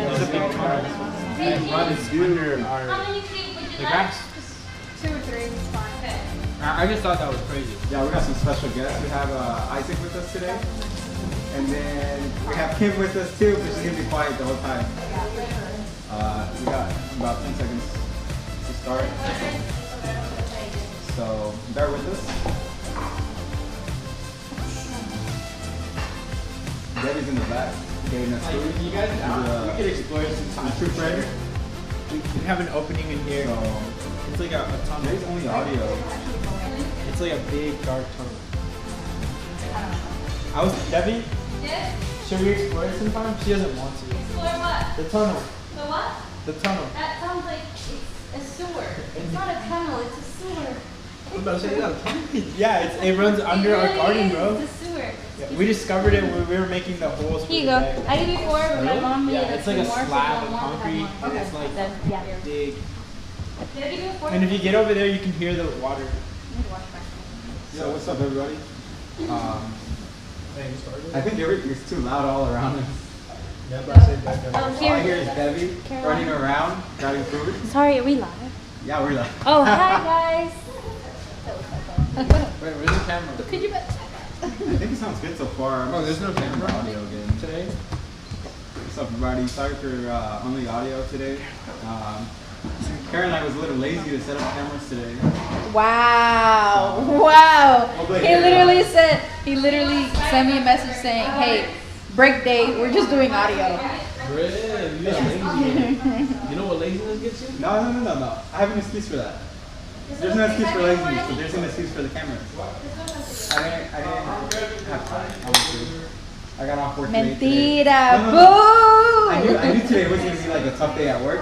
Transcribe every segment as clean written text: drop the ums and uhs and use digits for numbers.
There's a big tunnel that runs under our the grass. 2 or 3 is fine. I just thought that was crazy. Yeah, we got some special guests. We have Isaac with us today. And then we have Kim with us too, but she's going to be quiet the whole time. We got about 10 seconds to start. So bear with us. Debbie's in the back. Getting us food. You guys down? We could explore some time. True friend. We have an opening in here. So It's like a tunnel. there's only audio. It's like a big dark tunnel. I was Debbie. Yes? Should we explore it sometime? She doesn't want to. Explore what? The tunnel. The what? The tunnel. That sounds like it's a sewer. It's not a tunnel, it's a sewer. I'm about to say that. Yeah, it runs under our really garden, is. bro. It's a sewer. Yeah, we discovered it when we were making the holes. Here you go. I gave you 4, but my mom needed Yeah, it's like a more, so slab I of want concrete, that and one. it's like Then, yeah. big. Did I give you a 4? And if you get over there, you can hear the water. I need to wash my hands. So what's up, everybody? Hey, you started? I think everything's too loud all around us. Yeah, but I said that. Oh, All I hear is Debbie running around, grabbing food. Sorry, are we live? Yeah, we're like. Oh, hi guys. Wait, where's the camera? Could you bet? I think it sounds good so far. Oh, there's no camera audio again. today? What's up, everybody? Sorry for only audio today. Karen and I was a little lazy to set up cameras today. Wow. Wow. Hopefully He I can, literally sent me a message saying, hey, break day, we're just doing audio. Bro, you got lazy. You know what laziness gets you? No. I have an excuse for that. There's no excuse for laziness, but there's an excuse for the cameras. I didn't have time, honestly. I got off work late today. Mentira. No. Boo. I knew today was going to be like a tough day at work.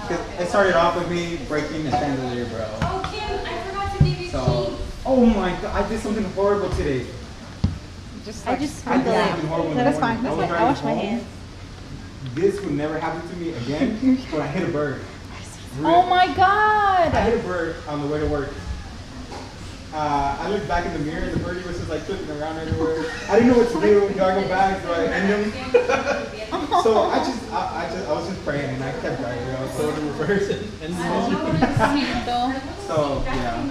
Because it started off with me breaking the chandelier, bro. Oh, Kim, I forgot to give you So, keys. oh my god, I did something horrible today. I just I did sprinkled something horrible in the That's morning. fine. I was I driving wash my home. hands. This would never happen to me again, but I hit a bird. Oh my I god. hit a bird on the way to work. I looked back in the mirror and the birdie was just like flipping around everywhere. I didn't know what to do. Do I go back? Do I end him? So I was just praying and I kept driving. I was so in reverse and So yeah.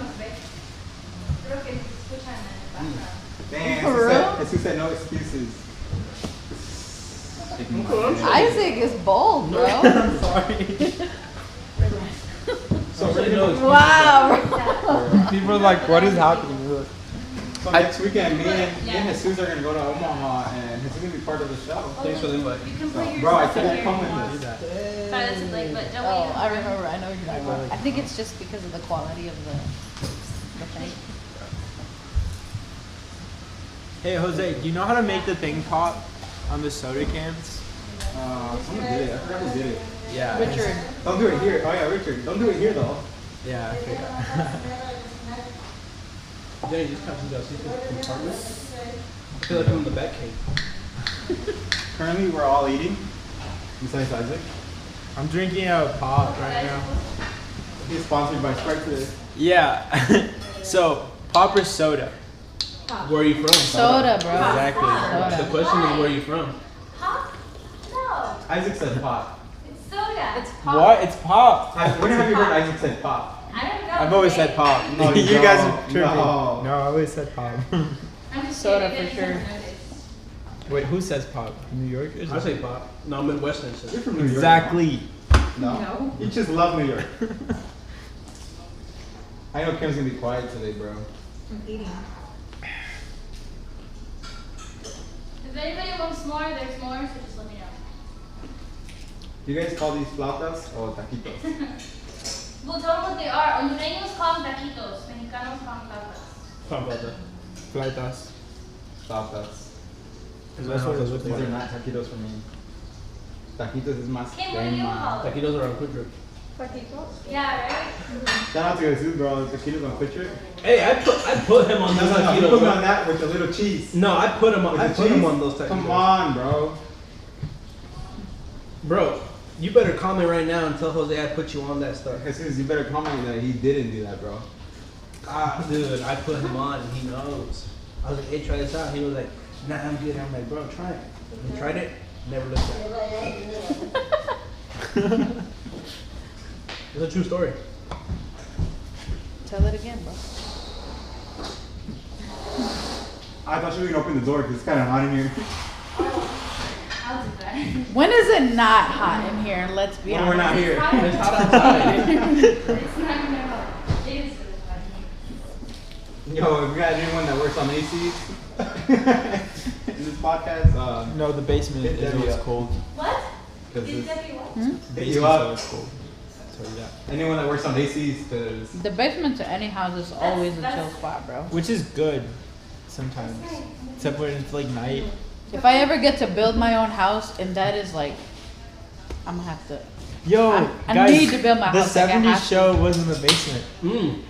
Damn, it's who said no excuses. Isaac is bold, bro. I'm sorry. So we're gonna Wow. People are like, what is happening? So next weekend, me and Jesus are gonna go to Omaha, and he's gonna be part of the show. Thanks for the invite. You can put your Bro, I stuff couldn't in come there. with this. Sorry, that's like, but don't Oh, wait. I remember. I know what you're talking about. I think it's just because of the quality of the thing. Hey, Jose, do you know how to make the thing pop on the soda cans? Someone did it. I forgot who did it. Yeah. Richard. Don't do it here. Oh yeah, Richard. Don't do it here though. Yeah, I forgot. Yeah, you just kind of see that secret compartment. I feel like I'm in the back cave. Currently, we're all eating. Besides Isaac. I'm drinking a pop right now. He's sponsored by Sprite today. Yeah. So, pop or soda? Where are you from? Soda, bro. Exactly. The question is, where are you from? Pop? No. Isaac said pop. It's soda. It's What? It's pop. When have you heard Isaac said pop? I don't know. I've always said pop. No, you you guys don't. are tripping. No. No, I always said pop. I'm just Soda kidding, for you guys sure. don't notice. Wait, who says pop? New Yorkers? I say pop. No, I'm Midwestern. You're So. from New York. Exactly. No. You just love New York. I know Kim's gonna be quiet today, bro. I'm eating. If anybody wants more, there's more, so just let me know. You guys call these flautas or taquitos? Well, tell them what they are. Hondureños call them taquitos. Mexicanos call them tapas. Talk about that. Flautas. Flautas. That's what it looks These are like. not taquitos for me. Taquitos is más Kim, what do you call it? Taquitos are on quick trip. Yeah, right? Shout out to Jesus, bro. Taquitos on quick trip. Hey, I put him on No, those no, no. You taquitos, put me on bro. that with a little cheese. No, I put him on. With I the put him cheese? on those taquitos. Come on, bro. Bro. You better comment right now and tell Jose I put you on that stuff. Jesus, you better comment that he didn't do that, bro. Ah, dude, I put him on and he knows. I was like, hey, try this out. He was like, nah, I'm good. I'm like, bro, try it. You tried it? Never looked at. It's a true story. Tell it again, bro. I thought she was gonna open the door because it's kind of hot in here. I'll do that. When is it not hot in here? Let's be When honest. we're not here. It's hot outside. It's not even hot. It is really hot. Yo, if we got anyone that works on ACs in this podcast, No, the basement Hit is Debbie always up. cold. What? because Is Debbie what? Hmm? The Hit basement's you up. always cold. So yeah. Anyone that works on ACs, because The basement to any house is always a chill spot, bro. Which is good sometimes. Except when it's like night. If I ever get to build my own house, and that is like, I'm gonna have to. Yo, I guys, need to build my the house like I 70s have to. show was in the basement. Mm. It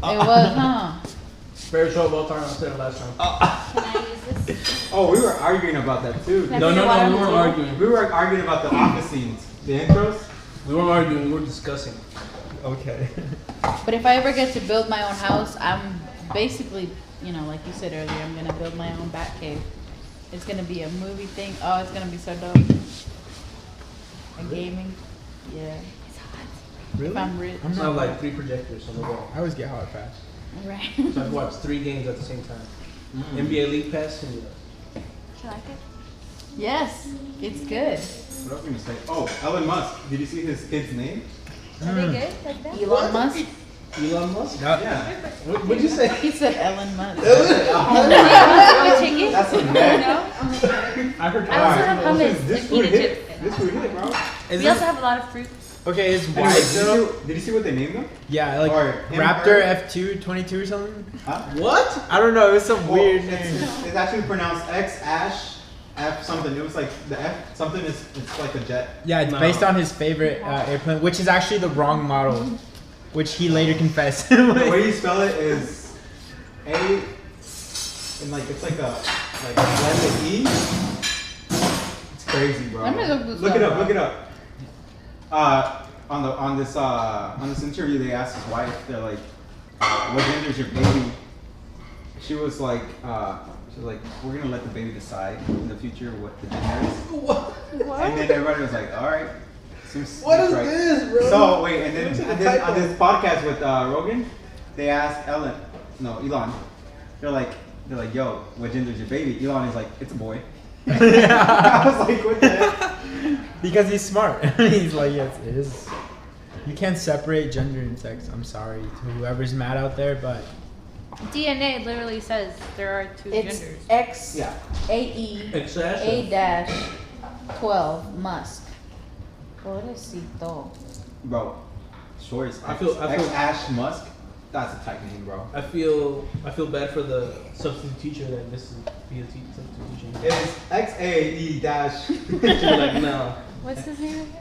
was, huh? Favorite show of all time. I said it last time. Can I use this? oh, we were arguing about that too. Can I No, put no, the water no. on We the weren't table? arguing. We were arguing about the office scenes, the intros. We weren't arguing. We were discussing. Okay. But if I ever get to build my own house, I'm basically, you know, like you said earlier, I'm gonna build my own bat cave. It's gonna be a movie thing. Oh, it's gonna be so dope. A gaming. Yeah. Really? If I'm rich. I'm I not have like 3 projectors on the wall. I always get hot fast. Right. So I've watched 3 games at the same time. NBA League Pass and Do you like it? Yes, it's good. What else gonna say? Oh, Elon Musk. Did you see his kid's name? Are they good? Like that? Elon Musk. Elon Musk. No, Yeah. What'd you say? He said Elon Musk. With chicken? That's a No? man. I heard. I also have Alright, hummus. This and food pita hit. chips. This food hit, bro. Is We also it- have a lot of fruit. okay, it's Anyway, white though. did you see what they named them? Yeah, like Or him, Raptor her? F222 or something. Huh? What? I don't know. It was some Well, weird name. it's actually pronounced X Ash F something. It was like the F something is it's like a jet. Yeah, it's No. based on his favorite airplane, which is actually the wrong model, which he later confessed. The way you spell it is A and like it's like a blend of E. It's crazy, bro. Let me look this Look it up, up. Look it up. On this interview, they asked his wife. They're like, "What gender is your baby?" She was like, "We're gonna let the baby decide in the future what the gender is." What? And then everybody was like, "All right." Seems What is right. this, bro? So wait, and Looks like a then typo. on this podcast with Rogan, they asked Elon. They're like, "Yo, what gender is your baby?" Elon is like, "It's a boy." I was like, "What the heck?" Because he's smart. He's like, yes, it is. You can't separate gender and sex. I'm sorry to whoever's mad out there, but DNA literally says there are 2 It's genders. X Yeah. AE Excess. A-12 Musk. Pobrecito. Bro, shorts. I feel- X Ash Musk. That's a tight name, bro. I feel bad for the substitute teacher that this is be a substitute teacher. It is XAE dash She's like, no, What's his name again?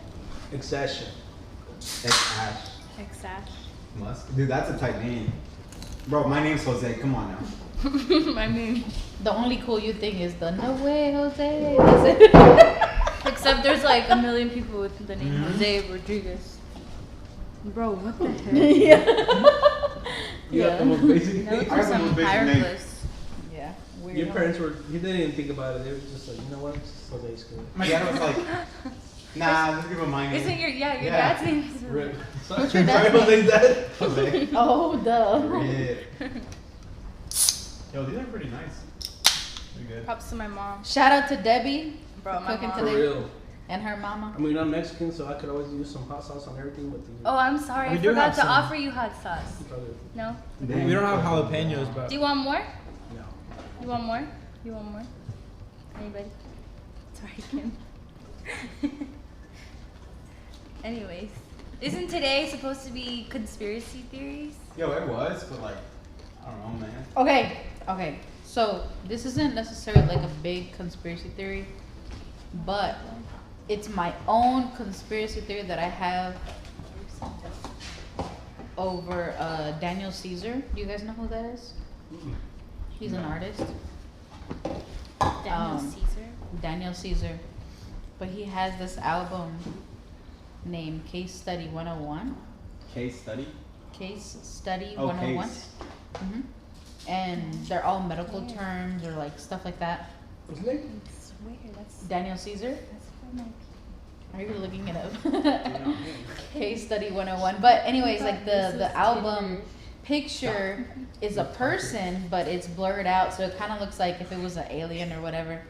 accession. X Ash Exact. Musk. Dude, that's a tight name. Bro, my name's Jose. Come on now. I mean, The only cool you thing is the no way, Jose. That's it. except there's like a million people with the name Jose Rodriguez. Bro, what the heck? Yeah. You got the most basic That was name. I for have the some most basic name. hieroglyphs. Yeah. Weird. Your parents were, they didn't even think about it. They were just like, you know what? Jose's good. My dad was like, "Nah, let's give him my name." Isn't your Yeah. dad's name? Is Rip. What's your dad's Sorry, Jose's dad. Jose. Oh, duh. Rip. Yo, these are pretty nice. Pretty good. Props to my mom. Shout out to Debbie Bro, for my cooking mom. For today. real. And her mama. I mean, I'm Mexican, so I could always use some hot sauce on everything, but the Oh, I'm sorry. We I do forgot have to some. offer you hot sauce. brother, No? we don't have jalapenos, but Do you want more? no. You want more? You want more? Anybody? Sorry, Kim. Anyways, isn't today supposed to be conspiracy theories? Yo, it was, but like, I don't know, man. Okay. So this isn't necessarily like a big conspiracy theory, but it's my own conspiracy theory that I have over Daniel Caesar. Do you guys know who that is? He's an artist. Daniel Caesar? Daniel Caesar. But he has this album named Case Study 101. Case study. Case Study Oh, 101. case. hmm And they're all medical terms or like stuff like that. What's his name? I swear, that's Daniel Caesar. that's Are you looking it up? Case study 101. But anyways, like the album picture is a person, but it's blurred out, so it kind of looks like if it was an alien or whatever.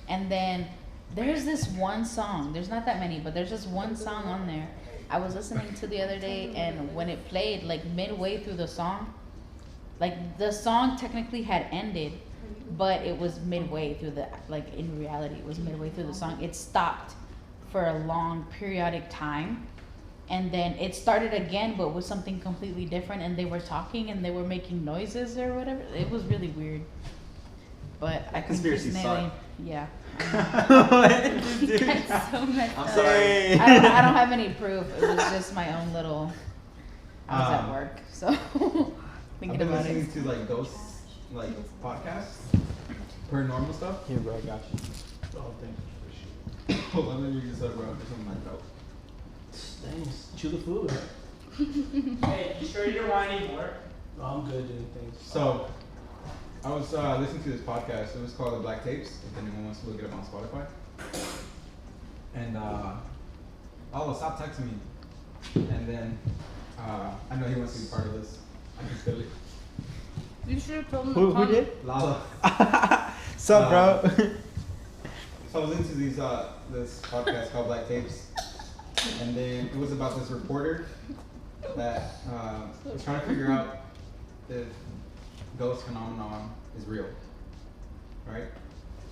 And then there's this one song. There's not that many, but there's just one song on there. I was listening to the other day, and when it played, like midway through the song, like the song technically had ended, but it was midway through the, like in reality, it was midway through the song. It stopped for a long periodic time, and then it started again, but with something completely different, and they were talking and they were making noises or whatever. It was really weird, but I think Conspiracy this suck. alien, yeah. That's so messed I'm up. sorry. I don't have any proof. It was just my own little. I was at Um, work, so I've thinking been about listening it. to like ghost like podcasts, paranormal stuff. Here, bro, I got you. Oh, thank you. Hold on, let me read this out, bro. There's something in my throat. Thanks. Chew the food. Hey, you sure you don't want any more? No, I'm good doing things. So, I was listening to this podcast. It was called The Black Tapes. If anyone wants to look it up on Spotify. And oh, stop texting me. And then I know he wants to be part of this. I can feel it. You should have told him Who to come. did? Lala. Sup, bro? So I was into these this podcast called Black Tapes, and then it was about this reporter that was trying to figure out if ghost phenomenon is real, right?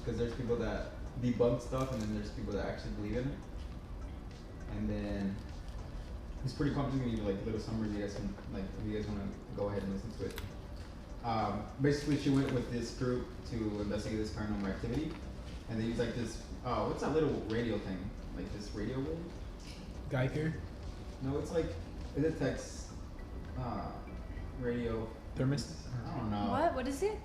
Because there's people that debunk stuff, and then there's people that actually believe in it. And then it's pretty complicated. Give you like a little summary. You guys can like if you guys want to go ahead and listen to it. Basically, she went with this group to investigate this paranormal activity, and they used like this. What's that little radio thing? Like this radio wave? Geiger? No, it's like it detects radio. Thermist? I don't know. What? What is it?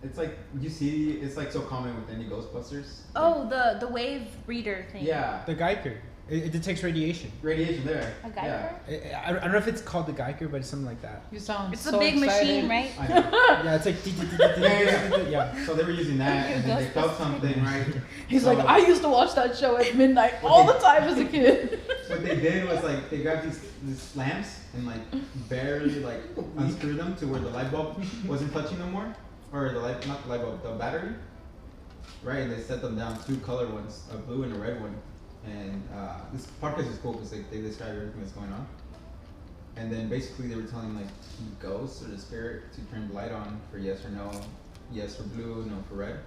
It's like you see. It's like so common with any Ghostbusters. Oh, the wave reader thing. Yeah. The Geiger. It detects radiation. Radiation there. A Geiger? Yeah. I don't know if it's called the Geiger, but it's something like that. You sound It's so a big excited. machine, right? I know. Yeah, it's like yeah. So they were using that, and then they felt something, right? He's So like, I used to watch that show at midnight all the time as a kid. What they did was like they grabbed these lamps and like barely like unscrewed them to where the light bulb wasn't touching no more, or the light, not the light bulb, the battery, right? And they set them down, two color ones, a blue and a red one. And this podcast is cool because they describe everything that's going on. And then basically they were telling like the ghost or the spirit to turn the light on for yes or no, yes for blue, no for red.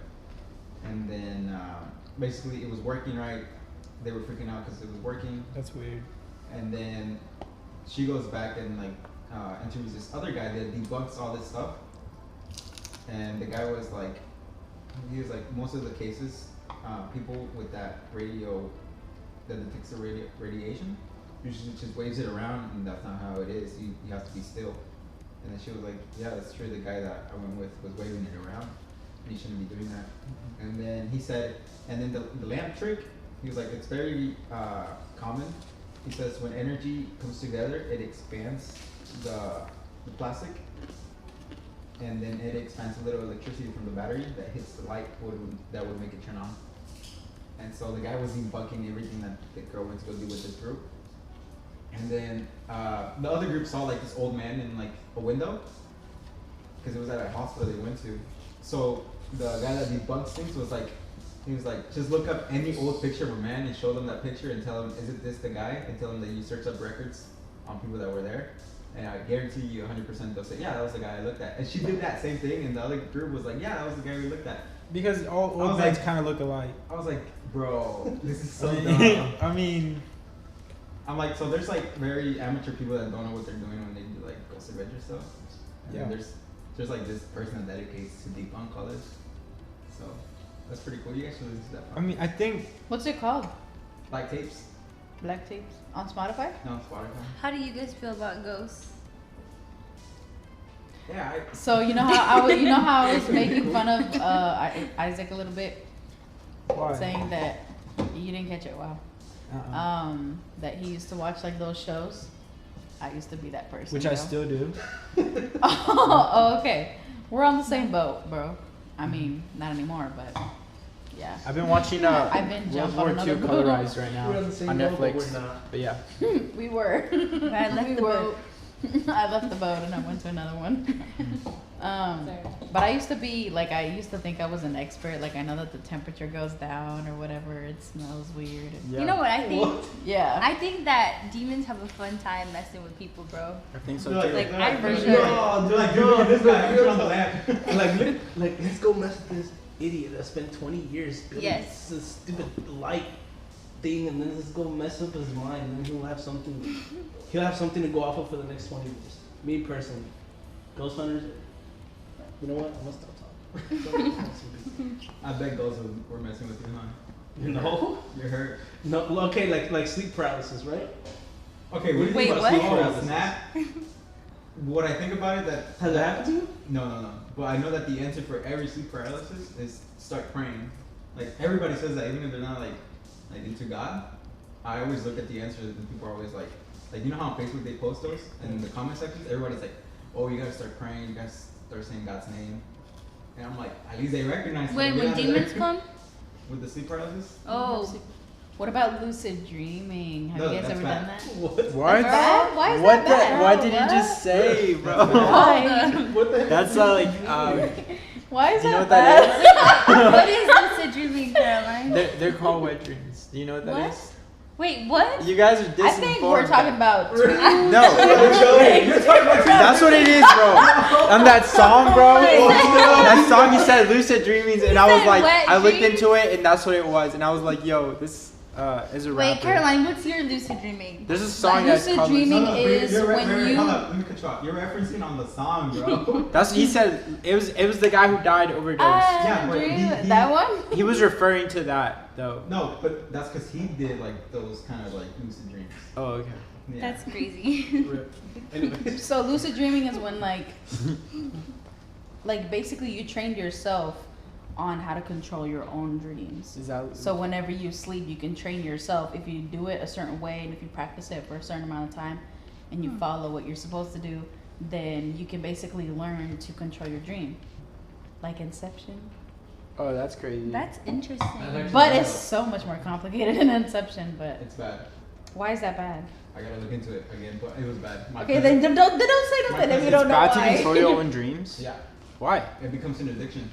And then basically it was working right. They were freaking out because it was working. That's weird. And then she goes back and like interviews this other guy that debunks all this stuff. And the guy was like, he was like, most of the cases, people with that radio that detects the radiation usually just waves it around, and that's not how it is. You have to be still. And then she was like, yeah, that's true. The guy that I went with was waving it around, and he shouldn't be doing that. And then he said, and then the lamp trick, he was like, it's very common. He says when energy comes together, it expands the plastic, and then it expands a little electricity from the battery that hits the light that would make it turn on. And so the guy was debunking everything that the girl went to go do with this group. And then the other group saw like this old man in like a window, because it was at a hospital they went to. So the guy that debunks things was like, he was like, just look up any old picture of a man and show them that picture and tell them, is it this the guy? And tell them that you search up records on people that were there. And I guarantee you 100% they'll say, yeah, that was the guy I looked at. And she did that same thing, and the other group was like, yeah, that was the guy we looked at. Because all I old was men like- kind of look alike. I was like, bro, this is so dumb. I mean, I'm like, so there's like very amateur people that don't know what they're doing when they do like Ghost Adventure stuff. And Yeah. then there's like this person that dedicates to debunk all this. So that's pretty cool. You guys should listen to that. I mean, I think What's it called? Black Tapes. Black Tapes on Spotify? No, on Spotify. How do you guys feel about ghosts? Yeah, So you know how I was making fun of Isaac a little bit, why? saying that you didn't catch it. Wow. That he used to watch like those shows. I used to be that person. Which I bro. still do. Oh, okay. We're on the same boat, bro. I mean, not anymore, but Yeah. I've been watching I've been World jumped War on II another boat. colorized right now We're on the same on boat, but Netflix. we're not. But yeah, We were. I left We the were. boat. I left the boat and I went to another one. But I used to be like, I used to think I was an expert. Like I know that the temperature goes down or whatever. It smells weird. yeah. You know what I think? Yeah. I think that demons have a fun time messing with people, bro. I think so They're too. Like, they're I they're really- they're like, dude, look at this guy. Turn on the lamp. Like, let's go mess with this idiot that spent 20 years building Yes. this stupid light thing, and then let's go mess up his mind, and then he'll have something. He'll have something to go off of for the next 20 years. Me personally, Ghost Hunters. You know what? I'm gonna stop talking. I bet ghosts were messing with you, huh? No, You're hurt. no. Okay, like sleep paralysis, right? Okay, what do you Wait, think about what? sleep paralysis? Snap. What I think about it that Has that happened to you? no. But I know that the answer for every sleep paralysis is start praying. Like everybody says that, even if they're not like into God. I always look at the answers and people are always like you know how on Facebook they post those and in the comment sections everybody's like, oh, you gotta start praying, you gotta start saying God's name. And I'm like, at least they recognize. When something. Get out of demons there. come? With the sleep paralysis. Oh. What about lucid dreaming? Have No, you guys that's ever bad. done that? What? What? Bad? Why is What that bad? the? What did What? you just say, bro? Why? What the heck? That's Why is do you know that what that bad? What is lucid dreaming, Caroline? they're called wet dreams. Do you know what that What? is? Wait, what? You guys are disinformed. I think we're talking about. No, You're talking about that's what it is, bro. And that song, bro. That song you said lucid dreamings, and I was said like, wet I looked dreams? into it, and that's what it was, and I was like, yo, this is a rapper. Wait, Caroline, what's your lucid dreaming? There's a song that's Lucid called. dreaming but is when you. hold up, let me cut you off. You're referencing on the song, bro. That's he said. It was the guy who died overdosed. Yeah, but Dream, he- that one? He was referring to that though. No, but that's because he did like those kind of like lucid dreams. Oh, okay. Yeah. That's crazy. Anyway. So lucid dreaming is when like basically you trained yourself on how to control your own dreams. Is that So whenever you sleep, you can train yourself. If you do it a certain way and if you practice it for a certain amount of time and you follow what you're supposed to do, then you can basically learn to control your dream. Like Inception. Oh, that's crazy. That's interesting. actually- But it's so much more complicated than Inception, but It's bad. why is that bad? I gotta look into it again, but it was bad. My Okay, cousin- then don't say nothing if you don't know bad to why. control your own dreams. Yeah, Why? it becomes an addiction.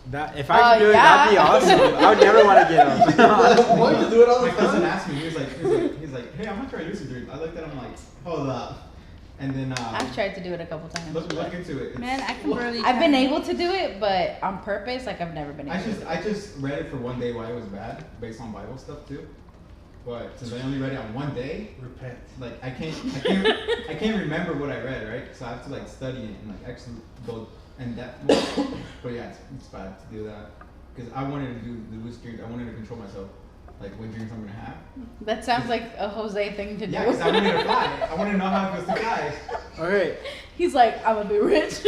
That if I could do it, yeah. that'd be awesome. I would never want to get up. Why you do it all My the cousin time? asked me, he's like, hey, I'm gonna try lucid dreams. I looked at him like, hold up. And then I've tried to do it a couple times. look but into it. It's- Man, I can barely. I've been try. able to do it, but on purpose, like I've never been able to. I just read it for one day why it was bad, based on Bible stuff too. But since I only read it on one day, Repent. like I can't remember what I read, right? So I have to like study it and like actually go in depth more. But yeah, it's bad to do that because I wanted to do the lucid dreams. I wanted to control myself, like what dreams I'm gonna have. That sounds like a Jose thing to do. Yeah, because I wanted to fly. I want to know how it feels to fly. Okay, He's like, I'm gonna be rich.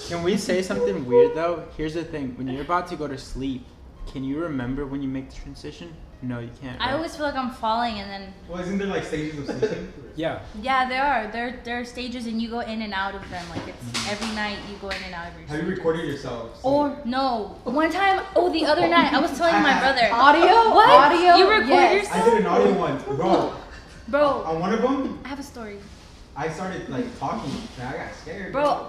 can we say something weird though? Here's the thing: when you're about to go to sleep, can you remember when you make the transition? No, you can't. I right? always feel like I'm falling, and then Well, isn't there like stages of sleeping? Yeah. yeah, there are. There are stages, and you go in and out of them. Like it's every night you go in and out of your Have you sleep. recorded yourself? Or no, one time. Oh, the other night I was telling my brother. Audio? What? Audio? You record Yes. I did an audio one, bro. Bro, On one of them, I have a story. I started like talking, and I got scared. Bro,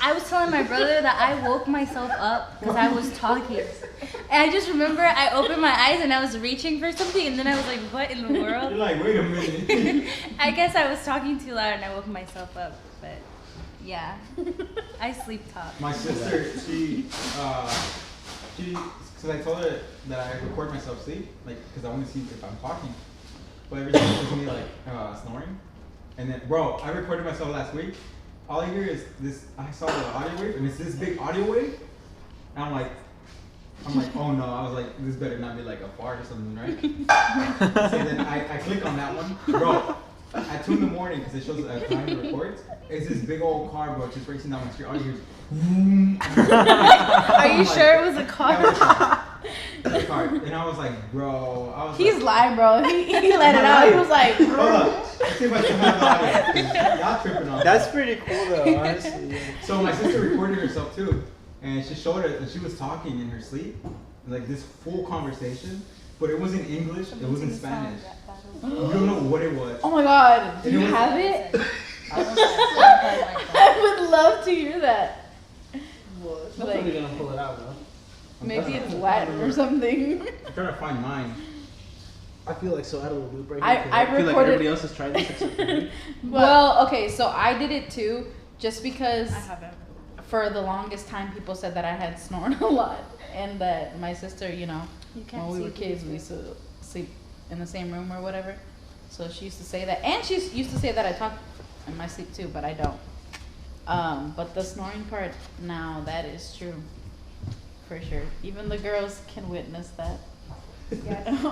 I was telling my brother that I woke myself up because I was talking. And I just remember I opened my eyes and I was reaching for something, and then I was like, what in the You're world? like, wait a minute. I guess I was talking too loud and I woke myself up, but yeah. I sleep talk. My sister, she, because I told her that I record myself sleep, like, because I want to see if I'm talking. But every time it's me like snoring. And then, bro, I recorded myself last week. All I hear is this. I saw the audio wave, and it's this big audio wave. And I'm like, oh no. I was like, this better not be like a fart or something, right? So then I click on that one, bro. At 2 in the morning, because it shows a time to record. It's this big old car, bro, just racing down the street. All you hear is, Are you sure it was a car? the car. And I was like, bro, He's lying, bro. He let it out. He was like, hold up. Let's see if I still have the audio. 'Cause y'all tripping on That's that. pretty cool though, honestly. So my sister recorded herself too, and she showed her that she was talking in her sleep, like this full conversation, but it wasn't English. It was in Spanish. You don't know what it was. Oh my god, do you have it? I would love to hear that. Well, it's Like- not really gonna pull it out, bro. Maybe it's Latin or something. I'm trying to find mine. I feel like so out of the loop right I- here. 'cause I feel like recorded- everybody else has tried this except for me. Well, okay, so I did it too, just because I haven't. for the longest time people said that I had snored a lot, and that my sister, you know, You can't when we see were kids, we used to sleep in the same room or whatever. So she used to say that, and she used to say that I talk in my sleep too, but I don't. But the snoring part, now that is true, for sure. Even the girls can witness that.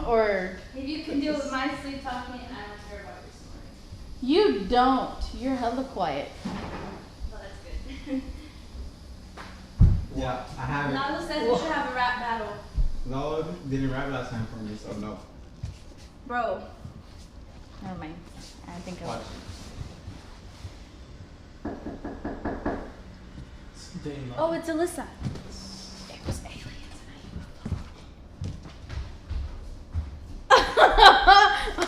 Or If you can deal with my sleep talking, I don't care about your snoring. you don't. You're hella quiet. So that's good. Yeah, I have it. Nala says we should have a rap battle. No, didn't rap last time for me, so no. Bro. Never mind. I think I Watch. Dang, Oh, it's Alyssa. It was aliens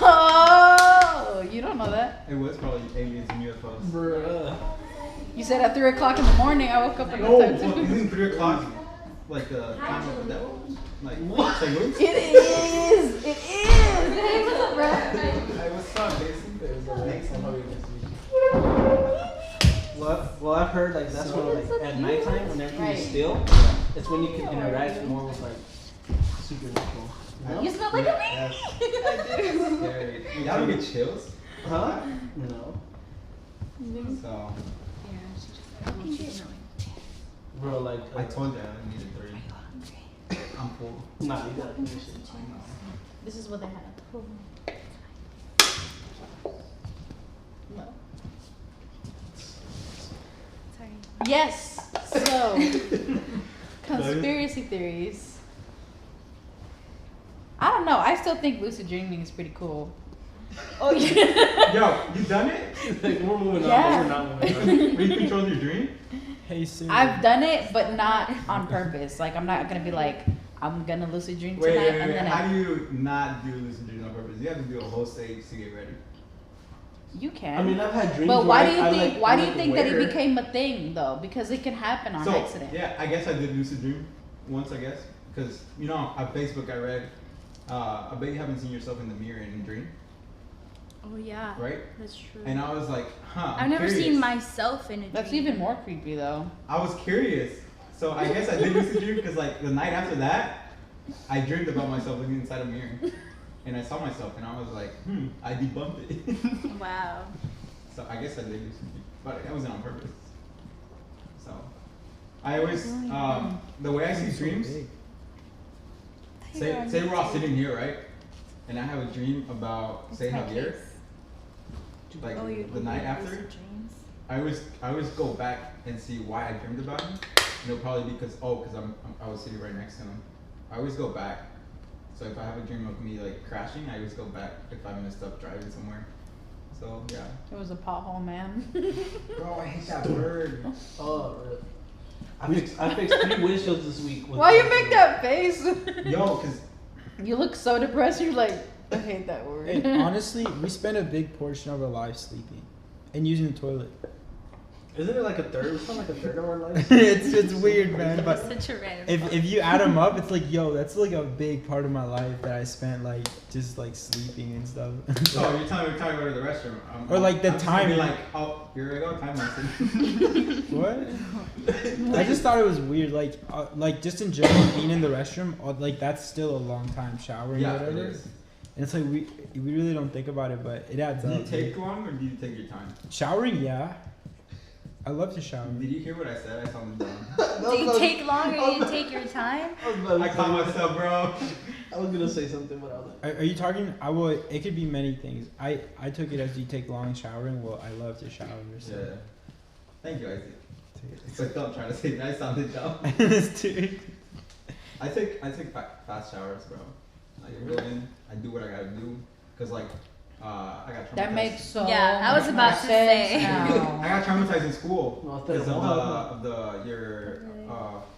Oh, you don't know that. It was probably aliens and UFOs. Bruh. You said at 3 o'clock in the morning. I woke up at No, that time what, too. isn't 3 o'clock like the time of the devil? Like what? Like what? It is. It is. Hey, what's up, bro? Hey, what's up, Jason? Next time. Well, I've heard like that's when like at nighttime when everything Right. is still, it's when you can interact more with like supernatural. You know? You smell like a bee. Yes. Scary. Y'all don't get chills? Huh? No. So, Bro, like I told you I needed 3. I'm full. Nah, you gotta finish it. This is what they have. No. Sorry. Yes. So, conspiracy theories. I don't know. I still think lucid dreaming is pretty cool. Oh yeah. Yo, you done it? Like we're moving Yeah. on, but we're not moving on. Where you control your dream? Hey Siri. I've done it, but not on purpose. Like I'm not gonna be like, I'm gonna lucid dream tonight, Wait, and then how do you not do lucid dreams on purpose? You have to do a whole stage to get ready. you can. I mean, I've had dreams. but why where do you I, think? like, why I'm, do you like, think that aware. it became a thing though? Because it can happen on So, accident. yeah, I guess I did lucid dream once, I guess. Because, you know, on Facebook I read, I bet you haven't seen yourself in the mirror in a dream, Oh yeah. right? That's true. And I was like, huh. I've I'm never curious. seen myself in a dream. That's even more creepy though. I was curious. So I guess I did lucid dream because, like, the night after that, I dreamed about myself looking inside a mirror. And I saw myself and I was like, I debunked it. Wow. So I guess I did lucid dream. But it wasn't on purpose. So I always, the way I see dreams, say we're all sitting here, right? And I have a dream about, say, Javier. Like Oh, the night after, I always go back and see why I dreamed about him. And it'll probably be because I was sitting right next to him. I always go back. So if I have a dream of me like crashing, I always go back if I messed up driving somewhere. So yeah. It was a pothole man. Bro, I hate that word. Oh, really? I fixed 3 windshields this week. with Why you make that face? Yo, cause You look so depressed. You're like, I hate that word. Hey, honestly, we spend a big portion of our lives sleeping and using the toilet. Isn't it like a third? It's not like a third of our life. it's weird, man. But Such a random. if you add them up, it's like, yo, that's like a big part of my life that I spent like just like sleeping and stuff. oh, you're telling me to go to the restroom. Or, like, the I'm just gonna be time- like, oh, here we go, time lapse. What? I just thought it was weird, like just in general, being in the restroom, like that's still a long time showering or Yeah, it whatever. is. And it's like we really don't think about it, but it adds Do you up. take long or do you take your time? Showering, yeah. I love to shower. Did you hear what I said? I sounded dumb. Do you take long or you take your time? I caught myself, bro. I was gonna say something, but I was like, Are you talking? I will. It could be many things. I took it as you take long showering. Well, I love to shower. So. Yeah. Thank you, Isaac. But don't try to say that. I sounded dumb. Dude. I take fast showers, bro. Like I go in, I do what I gotta do, cause like I got traumatized. That makes so Yeah, I was much about more to sense say. now. I got traumatized in school No, because it's of your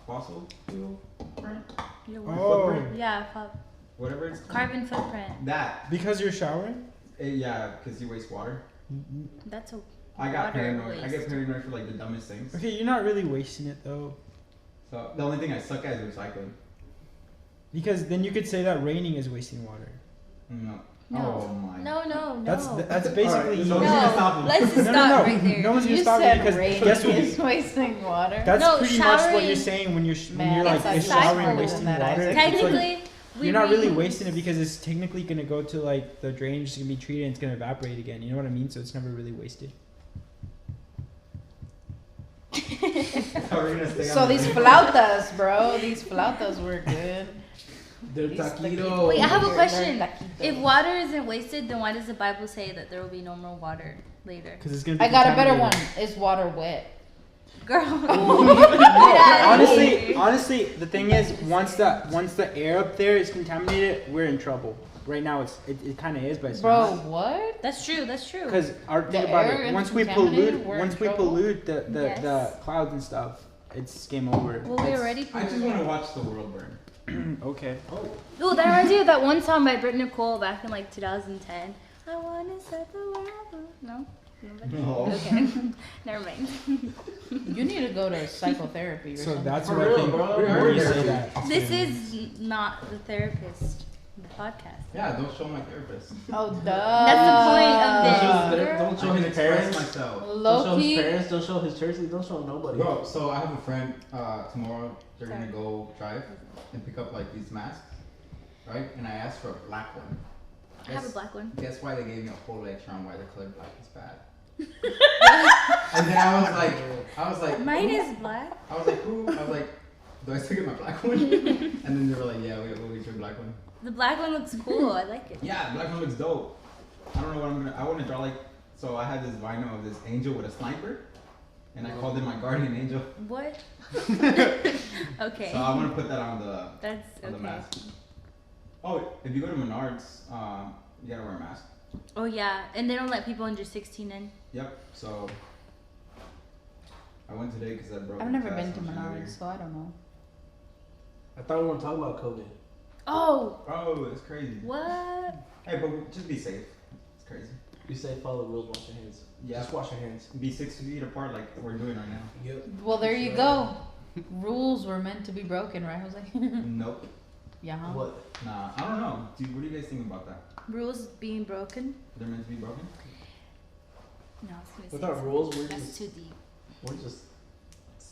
fossil fuel print, Your Oh. footprint, Yeah, whatever it's called. carbon footprint. That. Because you're showering? Yeah, because you waste water. That's a I got water paranoid. I waste. get paranoid for like the dumbest things. Okay, you're not really wasting it though. So the only thing I suck at is recycling. Because then you could say that raining is wasting water. No. No. Oh my. No. That's basically Alright, you. so we're gonna stop No, him. let's just No, stop no, right there. no one's gonna You stop you said because rain guess what? is wasting water. That's No, pretty much what showering- you're saying when you're Man, you're like it's you're like showering cycle wasting that, water. Isaac. It's like, Technically, we you're not really reuse- wasting it because it's technically gonna go to like the drainage, it's gonna be treated, and it's gonna evaporate again. You know what I mean? So it's never really wasted. So we're gonna stay So on the these rain. flautas, bro. These flautas were good. They're These taquitos. Wait, I have a They're question. taquitos. If water isn't wasted, then why does the Bible say that there will be no more water later? Because it's gonna be I got a better one. contaminated. Is water wet? Girl. Honestly, the thing is, once the air up there is contaminated, we're in trouble. Right now, it kind of is, but it's Bro, not. what? That's true. That's true. Because think The about air it. is Once we contaminated, pollute, we're in once we trouble? pollute the Yes. clouds and stuff, it's game over. Well, we It's- already. I just want to watch the world burn. Okay. Oh, that reminds me of that one song by Britt Nicole back in like 2010. I wanna set the world. No. Nobody? No. Okay. Never mind. You need to go to psychotherapy or So something. that's For what real, I think. bro. Where you say that? This is not the therapist. The podcast. Yeah, don't show my therapist. Oh, duh. That's the point of Don't this. show his, girl. don't show I can his express parents. myself. Don't show Low his key. parents. Don't show his church. Don't show nobody. Bro, so I have a friend tomorrow. They're gonna go drive and pick up like these masks, right? And I asked for a black one. I have a black one. Guess why they gave me a whole lecture on why the color black is bad? And then I was like, Mine who? is black. I was like, who? I was like, do I still get my black one? And then they were like, yeah, we'll get your black one. The black one looks cool. I like it. Yeah, black one looks dope. I don't know what I'm gonna. I want to draw like. So I had this vinyl of this angel with a sniper, and I called it my guardian angel. What? Okay. So I want to put that on That's the okay. mask. Oh, if you go to Menards, you gotta wear a mask. Oh yeah, and they don't let people under 16 in. Yep. So I went today because I broke. I've the never glass been to on my Menards, ear. so I don't know. I thought we weren't talking about COVID. Oh, Oh, it's crazy. what? Hey, but just be safe. It's crazy. You say follow the rules, wash your hands. Yeah. Just wash your hands. Be 6 feet apart like we're doing right now. Yep. Well, there you go. Rules were meant to be broken, right, Jose? Nope. Yeah. huh? What? Nah, I don't know. Dude, what do you guys think about that? Rules being broken? They're meant to be broken? No, I was gonna With say our something. rules, we're That's just too deep. we're just.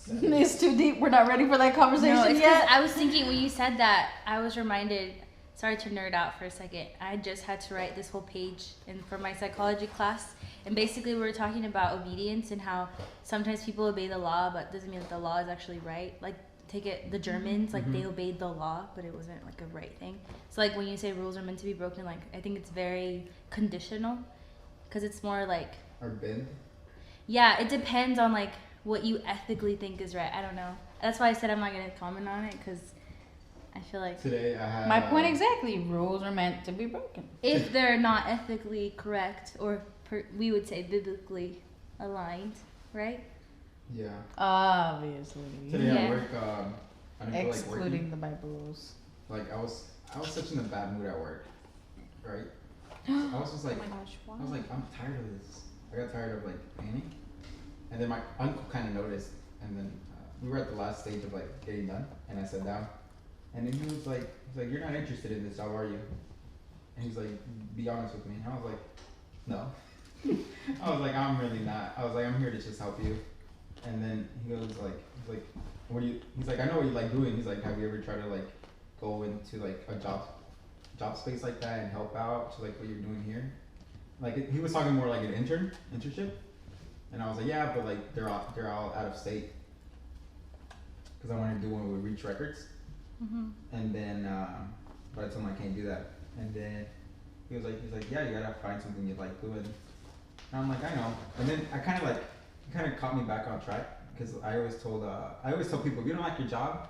It's too deep. We're not ready for that conversation No, it's 'cause yet. I was thinking when you said that, I was reminded. Sorry to nerd out for a second. I just had to write this whole page for my psychology class, and basically we were talking about obedience and how sometimes people obey the law, but doesn't mean that the law is actually right. Like take it, the Germans, like they obeyed the law, but it wasn't like a right thing. So like when you say rules are meant to be broken, like I think it's very conditional, because it's more like Or bend? yeah, it depends on like what you ethically think is right. I don't know. That's why I said I'm not gonna comment on it because I feel like Today I had. My point exactly. Rules are meant to be broken. if they're not ethically correct or we would say biblically aligned, right? Yeah. Obviously. Today Yeah. at work, I didn't feel like Excluding working. the Bible rules. Like I was such in a bad mood at work, right? I was just like, oh my gosh, why? I was like, I'm tired of this. I got tired of like painting, and then my uncle kind of noticed, and then we were at the last stage of like getting done, and I sat down, and then he was like, you're not interested in this job, are you? And he's like, be honest with me. And I was like, no. I was like, I'm really not. I was like, I'm here to just help you. And then he goes like, what do you? He's like, I know what you like doing. He's like, have you ever tried to like go into like a job space like that and help out to like what you're doing here? Like he was talking more like an internship, and I was like, yeah, but like they're all out of state, because I wanted to do one with Reach Records, and then but I told him I can't do that, and then he's like, yeah, you gotta find something you like doing, and I'm like, I know, and then I kind of caught me back on track, because I always tell people, if you don't like your job,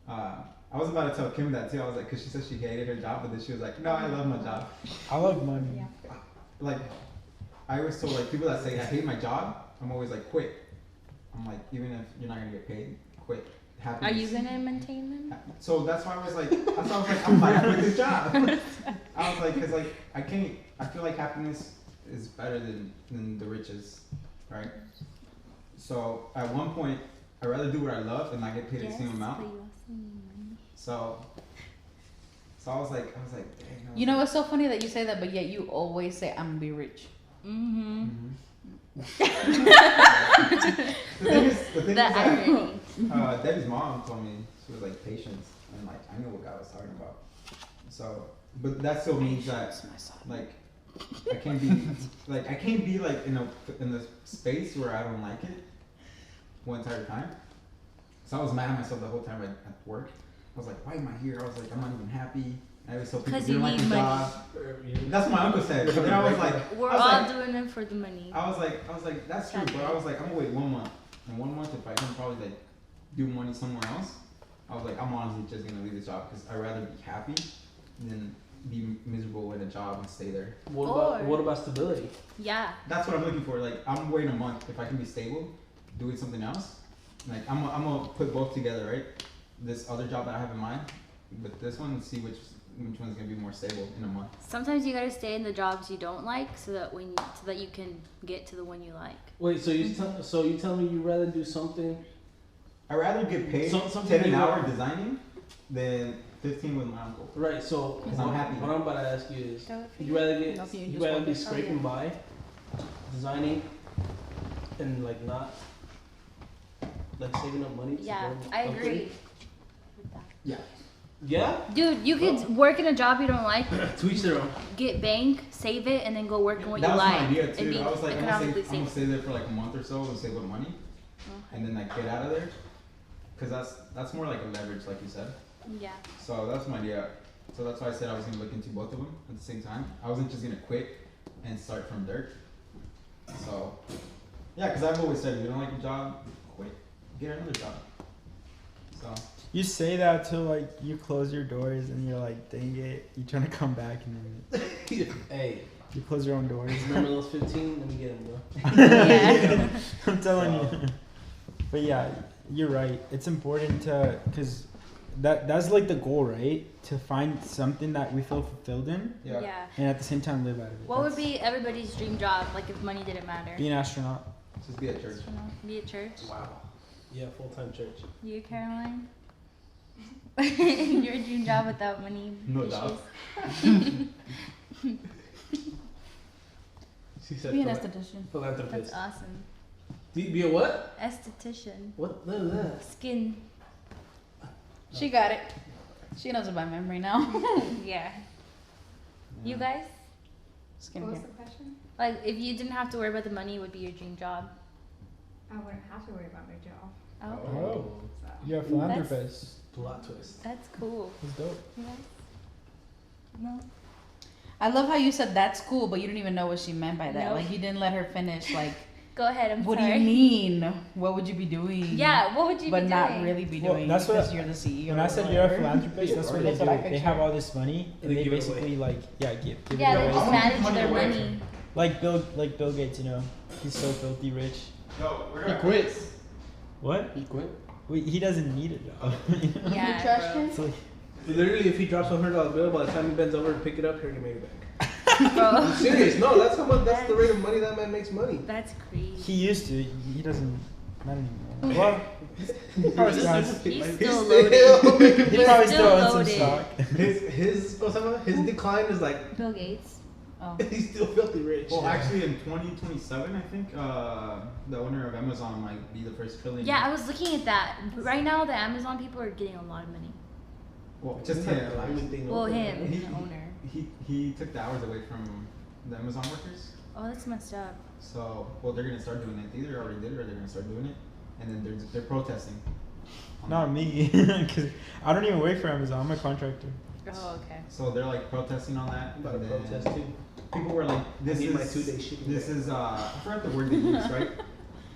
I was about to tell Kim that too. I was like, because she said she hated her job, but then she was like, no, I love my job. I love money. Yeah. like, I always told like people that say I hate my job, I'm always like quit. I'm like, even if you're not gonna get paid, quit. Are you gonna maintain them? So that's why I was like, I'm fine, I quit this job. I was like, cause like I feel like happiness is better than the riches, right? So at one point, I'd rather do what I love and not get paid the same amount. But you also need money. So I was like, dang. You know, it's so funny that you say that, but yet you always say, I'm gonna be rich. Mm-hmm. The thing is The that irony. Debbie's mom told me, she was like, patience, and like I knew what God was talking about. So, but that still means that like I can't be like in a space where I don't like it one entire time. So I was mad at myself the whole time at work. I was like, why am I here? I was like, I'm not even happy. I always tell people, Because you you don't like need the money. job. That's what my uncle said. But then I was like, We're I was all like, doing it for the money. I was like, that's true. But I was like, I'm gonna wait 1 month. In 1 month, if I can probably like do money somewhere else, I was like, I'm honestly just gonna leave the job because I'd rather be happy than be miserable in a job and stay there. What about stability? Yeah. That's what I'm looking for. Like, I'm waiting a month. If I can be stable, doing something else, like I'm gonna put both together, right? This other job that I have in mind with this one and see which one's gonna be more stable in a month. Sometimes you gotta stay in the jobs you don't like so that you can get to the one you like. Wait, so you tell me you rather do something? I'd rather get paid Something 10 an you hour want. designing than 15 with my uncle. Right. So 'Cause I'm happy. What I'm about to ask you is, Go for you rather get Nope, you you just rather want be it. scraping by, designing, and like not like saving up money. To Yeah, go I upgrade? agree with that. Yeah. Yeah. Dude, you could work in a job you don't like, To each their own. get bank, save it, and then go work in what That you was like. my idea and too. be I was like, I'm economically gonna stay there for like a month or so and save up money, Okay. and then like get out of there, cause that's more like a leverage, like you said. Yeah. So that's my idea. So that's why I said I was gonna look into both of them at the same time. I wasn't just gonna quit and start from dirt. So yeah, cause I've always said if you don't like your job, quit, get another job. So You say that till like you close your doors and you're like, dang it, you're trying to come back and then Hey, you close your own doors. remember those 15? Let me get them, bro. Yeah. I'm telling you. But yeah, you're right. It's important to, cause that's like the goal, right? To find something that we feel fulfilled in, yeah. and at the same time live out of it. What would That's- be everybody's dream job? Like if money didn't matter. Be an astronaut. Just be at church. Be at church. Wow. Yeah, full-time church. You, Caroline? Your dream job without money. No issues? doubt. She said Be an esthetician. philanthropist. That's awesome. Be a what? Esthetician. What is that? Skin. She got it. She knows it by memory now. Yeah. You guys? What was Skincare. the question? Like if you didn't have to worry about the money, it would be your dream job. I wouldn't have to worry about my job. Oh. Oh, So. you're a philanthropist. Plot twist. That's cool. That's dope. You guys? No? I love how you said that's cool, but you didn't even know what she meant by that. No. Like you didn't let her finish. Like, Go ahead, I'm what sorry. do you mean? What would you be doing? Yeah, what would you but be not doing? really be Well, doing that's what- because you're the CEO. When I or said you're a whatever. philanthropist, that's what they That's do. what I They picture. have all this money and They they give it basically away. like give Yeah, it they away. just I wanna manage give money their away. money. Like Bill Gates, you know, he's so filthy rich. Yo, we're He quit. What? He quit. He doesn't need a job. Yeah. trash bro. can? So Literally, if he drops $100 bill, by the time he bends over to pick it up, he'll get it back. Bro. I'm serious. No, that's how much. That's the rate of money that man makes money. That's crazy. he used to. He doesn't. Not anymore. Well, he probably still has. He's He's still still loaded. He We're probably still still owns some loaded. stock. his decline is like Bill Gates. Oh. he's still filthy rich. Well, actually, in 2027, I think the owner of Amazon might be the first trillionaire. Yeah, I was looking at that. Right now, the Amazon people are getting a lot of money. Well, just Isn't that him. the alignment thing Well, open? him, He- the owner. He took the hours away from the Amazon workers. Oh, that's messed up. So, well, they're gonna start doing it. They either already did it or they're gonna start doing it, and then they're protesting. on Not that. me, because I don't even work for Amazon. I'm a contractor. Oh, okay. So they're like protesting on that. I'm about to and then protest too. People were like, "This I need is my 2-day shipping This back. is I forgot the word they used, right?"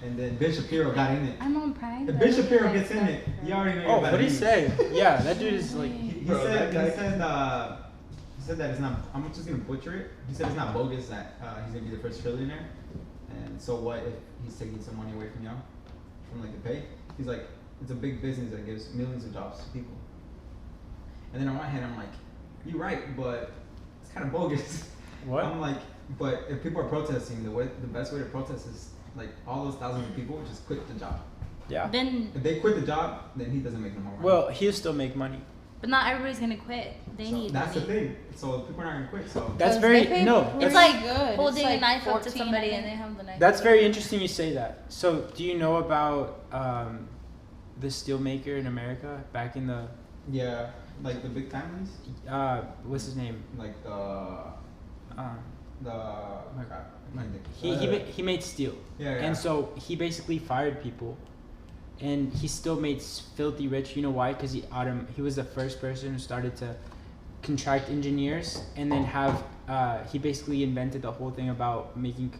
And then Ben Shapiro got in it. I'm on Prime. If but Ben I don't Shapiro like gets in stuff it, from- you already know. Oh, about what did it. he say? Yeah, that dude is like. He Bro, said that guy- said that it's not. I'm just gonna butcher it. He said it's not bogus that he's gonna be the first trillionaire. And so what if he's taking some money away from y'all, from like the pay? He's like, it's a big business that gives millions of jobs to people. And then on my hand, I'm like, you're right, but it's kind of bogus. What? I'm like, but if people are protesting, the best way to protest is like all those thousands of people just quit the job. Yeah. Then, If they quit the job, then he doesn't make no more money. Well, he'll still make money. but not everybody's gonna quit. They So need that's money. the thing. So people are not gonna quit. So That's 'Cause very they pay no. pretty It's That's, like good. holding It's like a knife up to 14, somebody I and they think. have the knife. that's very interesting you say that. So, do you know about the steel maker in America back in the yeah, like the big families, what's his name? like the Um, crap, I can't think. he made steel. Yeah, yeah. And so he basically fired people, and he still made filthy rich. You know why? Because he was the first person who started to contract engineers, and then have he basically invented the whole thing about making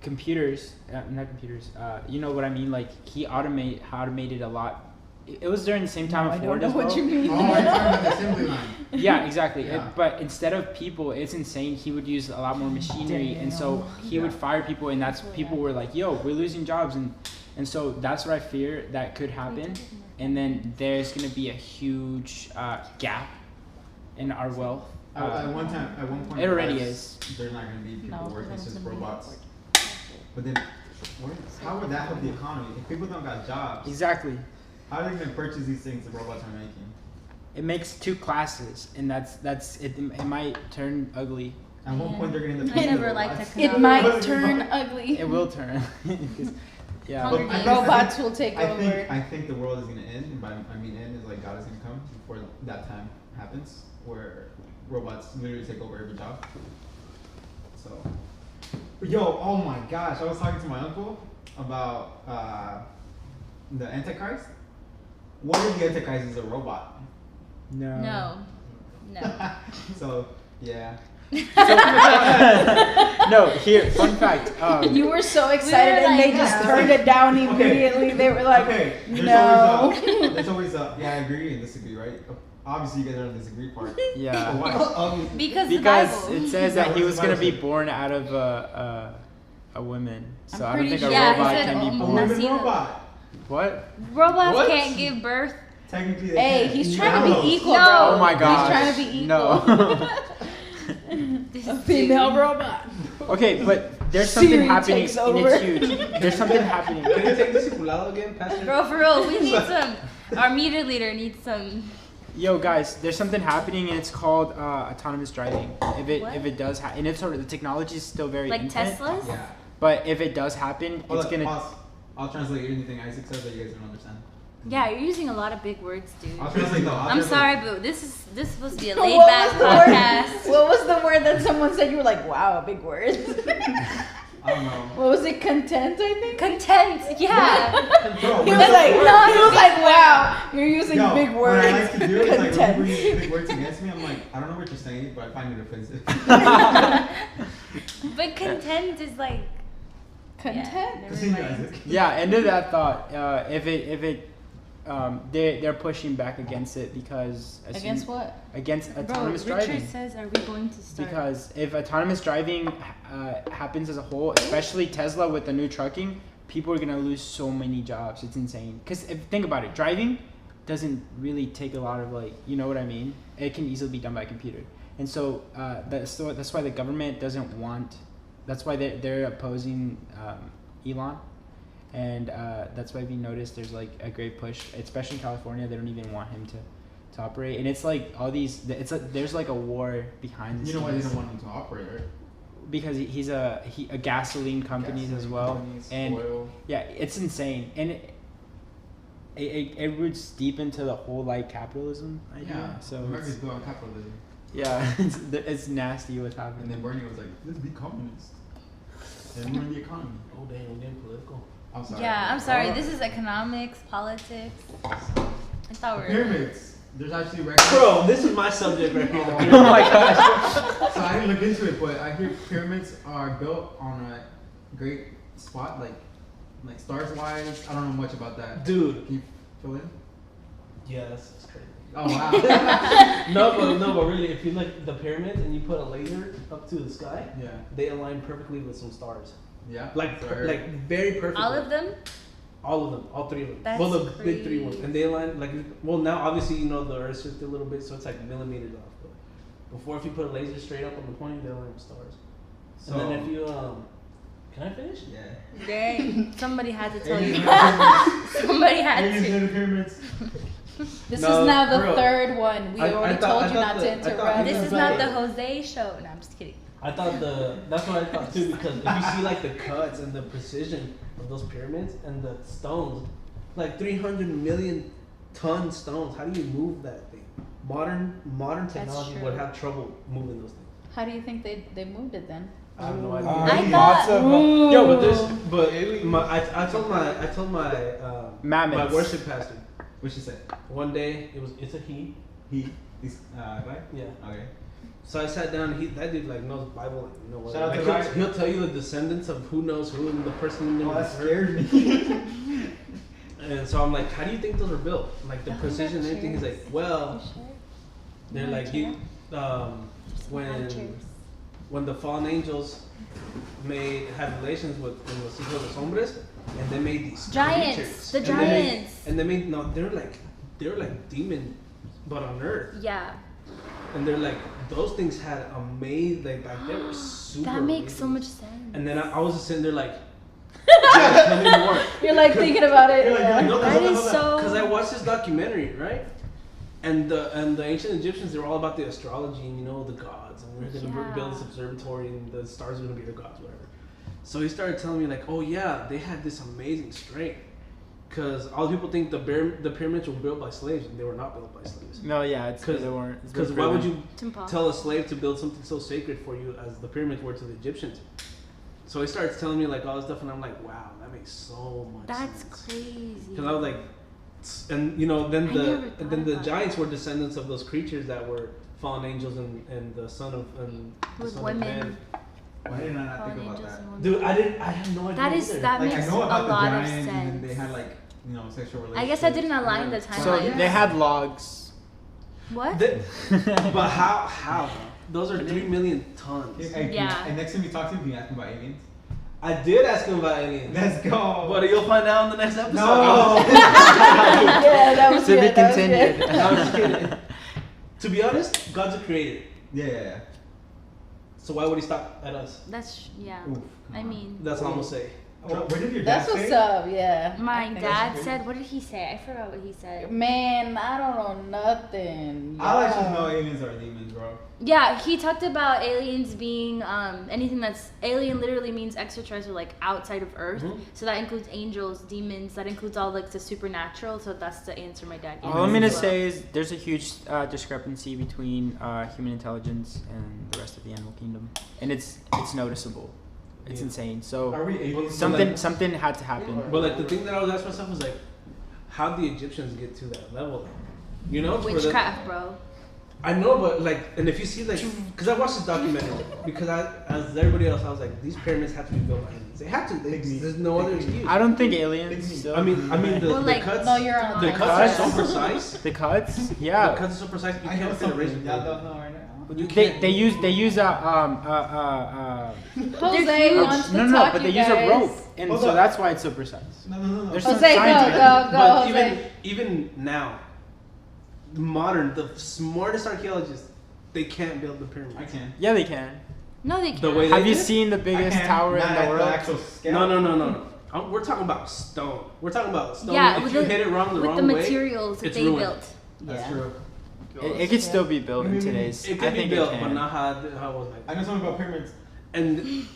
computers, not computers. You know what I mean? Like he automated a lot. It was during the same time No, of I Ford don't know as what well. you mean. Oh, you're talking about the assembly line. Yeah, exactly. Yeah. But instead of people, it's insane. He would use a lot more machinery, and so he would fire people, and that's people were like, "Yo, we're losing jobs," and so that's what I fear that could happen. And then there's gonna be a huge gap in our wealth. At one point, It already there's not gonna be people No, working, it's it's just gonna be robots. But then, how would that help the economy? If people don't got jobs, Exactly. how are they gonna purchase these things the robots are making? It makes two classes, and that's it. It might turn ugly. At one point, they're gonna end up I eating the never liked robots. the It might turn ugly. It will turn. 'Cause- yeah. Hunger But I Games. think- Robots will take over. I think the world is gonna end, and by I mean end is like God is gonna come before that time happens, where robots literally take over every job. So, yo, oh my gosh, I was talking to my uncle about the Antichrist. What if the Antichrist is a robot? No. So, yeah. No, here, fun fact. You were so excited and they like, just turned it down immediately. They were like, Okay, no. there's always yeah, I agree and disagree, right? Obviously, you guys are on the disagree part. Yeah. But why? Because Because the Bible. it says Yeah, that he what was does the gonna be Bible say? born out of a woman. So I'm I don't pretty think a sure- Yeah, he robot said can be A almost. born. woman Nacido. robot. What? Robots What? can't give birth. Technically, they Hey, can. he's You trying to download. be equal, No. bro. Oh my gosh. He's trying to be equal. No. A female robot. Okay, but there's something Siri happening, takes and over. it's huge. There's something happening. Can you take this circulado again, Pastor? Bro, for real, we need some. Our meter leader needs some. Yo, guys, there's something happening, and it's called autonomous driving. If it does, and it's sort of the technology is still very Like infant, Teslas? Yeah. but if it does happen, Hold it's up, gonna. pause. I'll translate anything Isaac says that you guys don't understand. Yeah, you're using a lot of big words, dude. I'll translate though. I'm sorry, but this is supposed to be a What laid was back the word? podcast. What was the word that someone said? You were like, wow, a big word. I don't know. What was it? Content, I think? Content, yeah. Bro, He when- was like, No, he was like, wow, you're using Yo, big What words. I like to do is like when Content. people use big words against me, I'm like, I don't know what you're saying, but I find it offensive. But content is like. Content? Yeah, never Continue, mind. Isaac. Yeah, end of that thought. They're pushing back against it because Against what? against Bro, autonomous Richard driving. says, are we going to start? Because if autonomous driving happens as a whole, especially Tesla with the new trucking, people are gonna lose so many jobs. It's insane. Because think about it, driving doesn't really take a lot of you know what I mean. It can easily be done by a computer, and so that's why the government doesn't want. That's why they're opposing Elon, and that's why we noticed there's like a great push, especially in California. They don't even want him to operate, and it's like all these. It's like there's like a war behind the You know why they scenes don't want him to operate, right? because he's a gasoline companies as well, Companies, and oil. yeah, it's insane, and it roots deep into the whole capitalism idea. Yeah. So America's it's, built on capitalism. yeah, it's nasty what's And happening. then Bernie was like, let's be communist. And ruin the economy. Oh, damn, we're getting political. I'm sorry. Yeah, I'm sorry. Oh. This is economics, politics. I thought we were. Pyramids. There's actually records. Bro, this is my subject right here. Oh my gosh. So I didn't look into it, but I hear pyramids are built on a great spot, like stars wise. I don't know much about that. Dude. Can you fill in? Yeah, that's crazy. Oh wow. No, but really, if you look the pyramids and you put a laser up to the sky, Yeah. they align perfectly with some stars. Yeah. Like So I heard. like very perfectly. All of them? All of them, all three of them. That's well, the big three ones, crazy. and they align like. Well, now obviously you know the Earth's just a little bit, so it's like millimeters off. But before, if you put a laser straight up on the point, they align with stars. So. And then if you can I finish? Yeah. Dang. Somebody had to tell you. Aliens in Somebody had the to. pyramids. This No, is now the bro. third one. We I already thought- told I you thought not to I thought interrupt. This it is was not like- the Jose show. No, I'm just kidding. I thought that's what I thought too, because if you see like the cuts and the precision of those pyramids and the stones, like 300 million ton stones, how do you move that thing? Modern technology true. would have trouble moving those things. How do you think they moved it then? I have no idea. I lots thought- of Yo, but I told my Mammoths. my worship pastor What'd she say? one day it's a he. He's guy? Yeah. Okay. So I sat down. That dude like knows Bible. Like, no way. Shout out Like, to Ryan. he'll tell you the descendants of who knows who and the person. Oh, that scared me. And so I'm like, how do you think those are built? Like the precision and everything. He's like, well, they're like when the fallen angels had relations with los hijos de los hombres, and they made these Giants. creatures. The And they made- giants. And they made they were like demon, but on earth. Yeah. And they're like those things had amazing like they were super. That makes so amazing. much sense. And then I was just sitting there like, yeah, tell me more. You're like thinking about it. You're like, yeah. no, That is so. Because I watched this documentary, right? And the ancient Egyptians, they were all about the astrology and the gods, and we're gonna Yeah. build this observatory, and the stars are gonna be the gods, whatever. So he started telling me like, oh yeah, they had this amazing strength. Because all the people think the pyramids were built by slaves, and they were not built by slaves. No, yeah, it's because 'Cause- they weren't. it's Because built why for would them. you It's impossible. tell a slave to build something so sacred for you as the pyramids were to the Egyptians? So he starts telling me like all this stuff, and I'm like, wow, that makes so much That's sense. crazy. Because I was like, and then I never thought the about giants that. were descendants of those creatures that were fallen angels and the son of the With son women. of man. Why did I not Fallen think about angels that? and women. Dude, I have no idea. That is either. that Like makes I know about a the lot of giants, sense. and then they had like sexual relations. I guess I didn't align the So timeline. they had logs. What? But how? Those are 3 million tons. Yeah. And next time you talk to him, can you ask him about aliens? I did ask him about aliens. Let's go. But you'll find out in the next episode. No. Yeah, that was To be good. That was good. continued. No, I'm just kidding. To be honest, God's a creator. Yeah. So why would he stop at us? That's yeah. Oof, come I on. mean, That's all I'm gonna say. What did your dad That's what's say? up. Yeah. my I think dad that's said. What did he say? I forgot what he said. Man, I don't know nothing. I like to Yeah. know aliens are demons, bro. Yeah, he talked about aliens being anything that's alien. Literally means extraterrestrial, like outside of Earth. Mhm. So that includes angels, demons. That includes all like the supernatural. So that's the answer my dad gave. All I'm me gonna as well. say is there's a huge discrepancy between human intelligence and the rest of the animal kingdom, and it's noticeable. It's Yeah. insane. So Are we aliens? something had to happen. But like the thing that I was asking myself was like, how did the Egyptians get to that level? You know, for the- Witchcraft, bro. I know, but like, and if you see like, because I watched this documentary, because as everybody else, I was like, these pyramids have to be built by aliens. They have to. There's no other excuse. I don't think aliens. Still. I mean, the, Well, the like, cuts. No, you're on the the cuts are cuts. so precise. the cuts. The Yeah. cuts are so precise. You I know can't fit a razor something. Y'all blade. don't know right now. But you They can't. they use a Jose huge. wants to no, talk, but they you use guys. a rope, and Hold so on. that's why it's so precise. No. There's Jose, some go, science go, behind it. go, But Jose. even now, the smartest archaeologists, they can't build the pyramids. I can. Yeah, they can. No, they can't. The way Have they you did? seen the biggest I can. tower Not in at the world? actual scale. No. We're talking about stone. We're talking about stone. Yeah, if with you the, hit it wrong the with wrong the way, materials that it's they ruined. built. That's Yeah. true. It could still be built in today's. It I could be think built, it but can. not how it was I like. know something about pyramids. And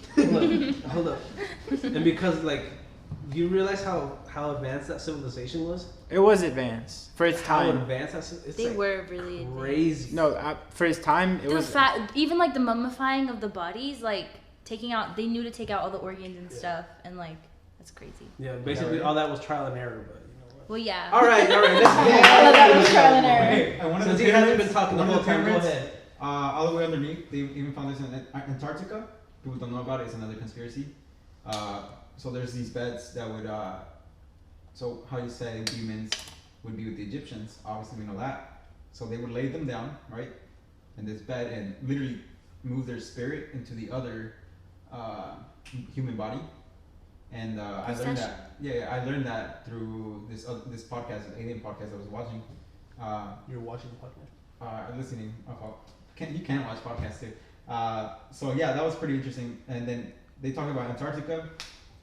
hold up. And because like, you realize how advanced that civilization was? It was advanced for its How time. advanced it's They like were really advanced. crazy. No, for its time, it The was. even like the mummifying of the bodies, like taking out, they knew to take out all the organs and Yeah. stuff, and like that's crazy. Yeah, basically Yeah, right. all that was trial and error, but you know what. Well, yeah. All right. Let's All of that was trial and error. Hey, and one of Since the he hasn't pyramids- been talking the one of whole time, go pyramids, ahead. all the way underneath, they even found this in Antarctica. People don't know about it. It's another conspiracy. So there's these beds that would. So how you say humans would be with the Egyptians? Obviously, we know that. So they would lay them down, right, in this bed and literally move their spirit into the other human body. And I learned that. Yeah, I learned that through this podcast, an alien podcast I was watching. You're watching the podcast. Listening. You can watch podcasts too. So yeah, that was pretty interesting. And then they talk about Antarctica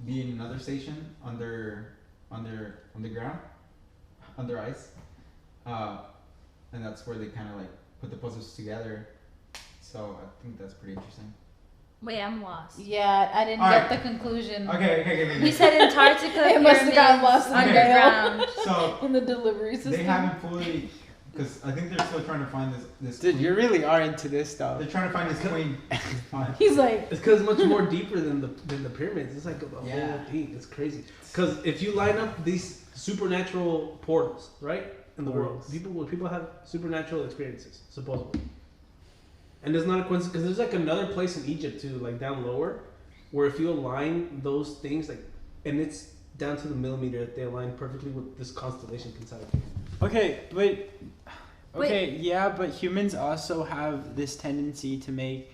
being another station underground, under ice, and that's where they kind of like put the puzzles together. So I think that's pretty interesting. Wait, I'm lost. Yeah, I didn't get the conclusion. Okay. You said Antarctica. It must have gotten lost in the underground. So in the delivery system. they haven't fully, because I think they're still trying to find this. Dude, queen. you really are into this stuff. They're trying to find this queen. He's like, It's because much more deeper than the pyramids. It's like the whole thing. It's crazy. Because if you line up these supernatural portals, right, in the world, people have supernatural experiences supposedly. And there's not a coincidence because there's like another place in Egypt too, like down lower, where if you align those things, like, and it's down to the millimeter that they align perfectly with this constellation inside. Okay, but humans also have this tendency to make.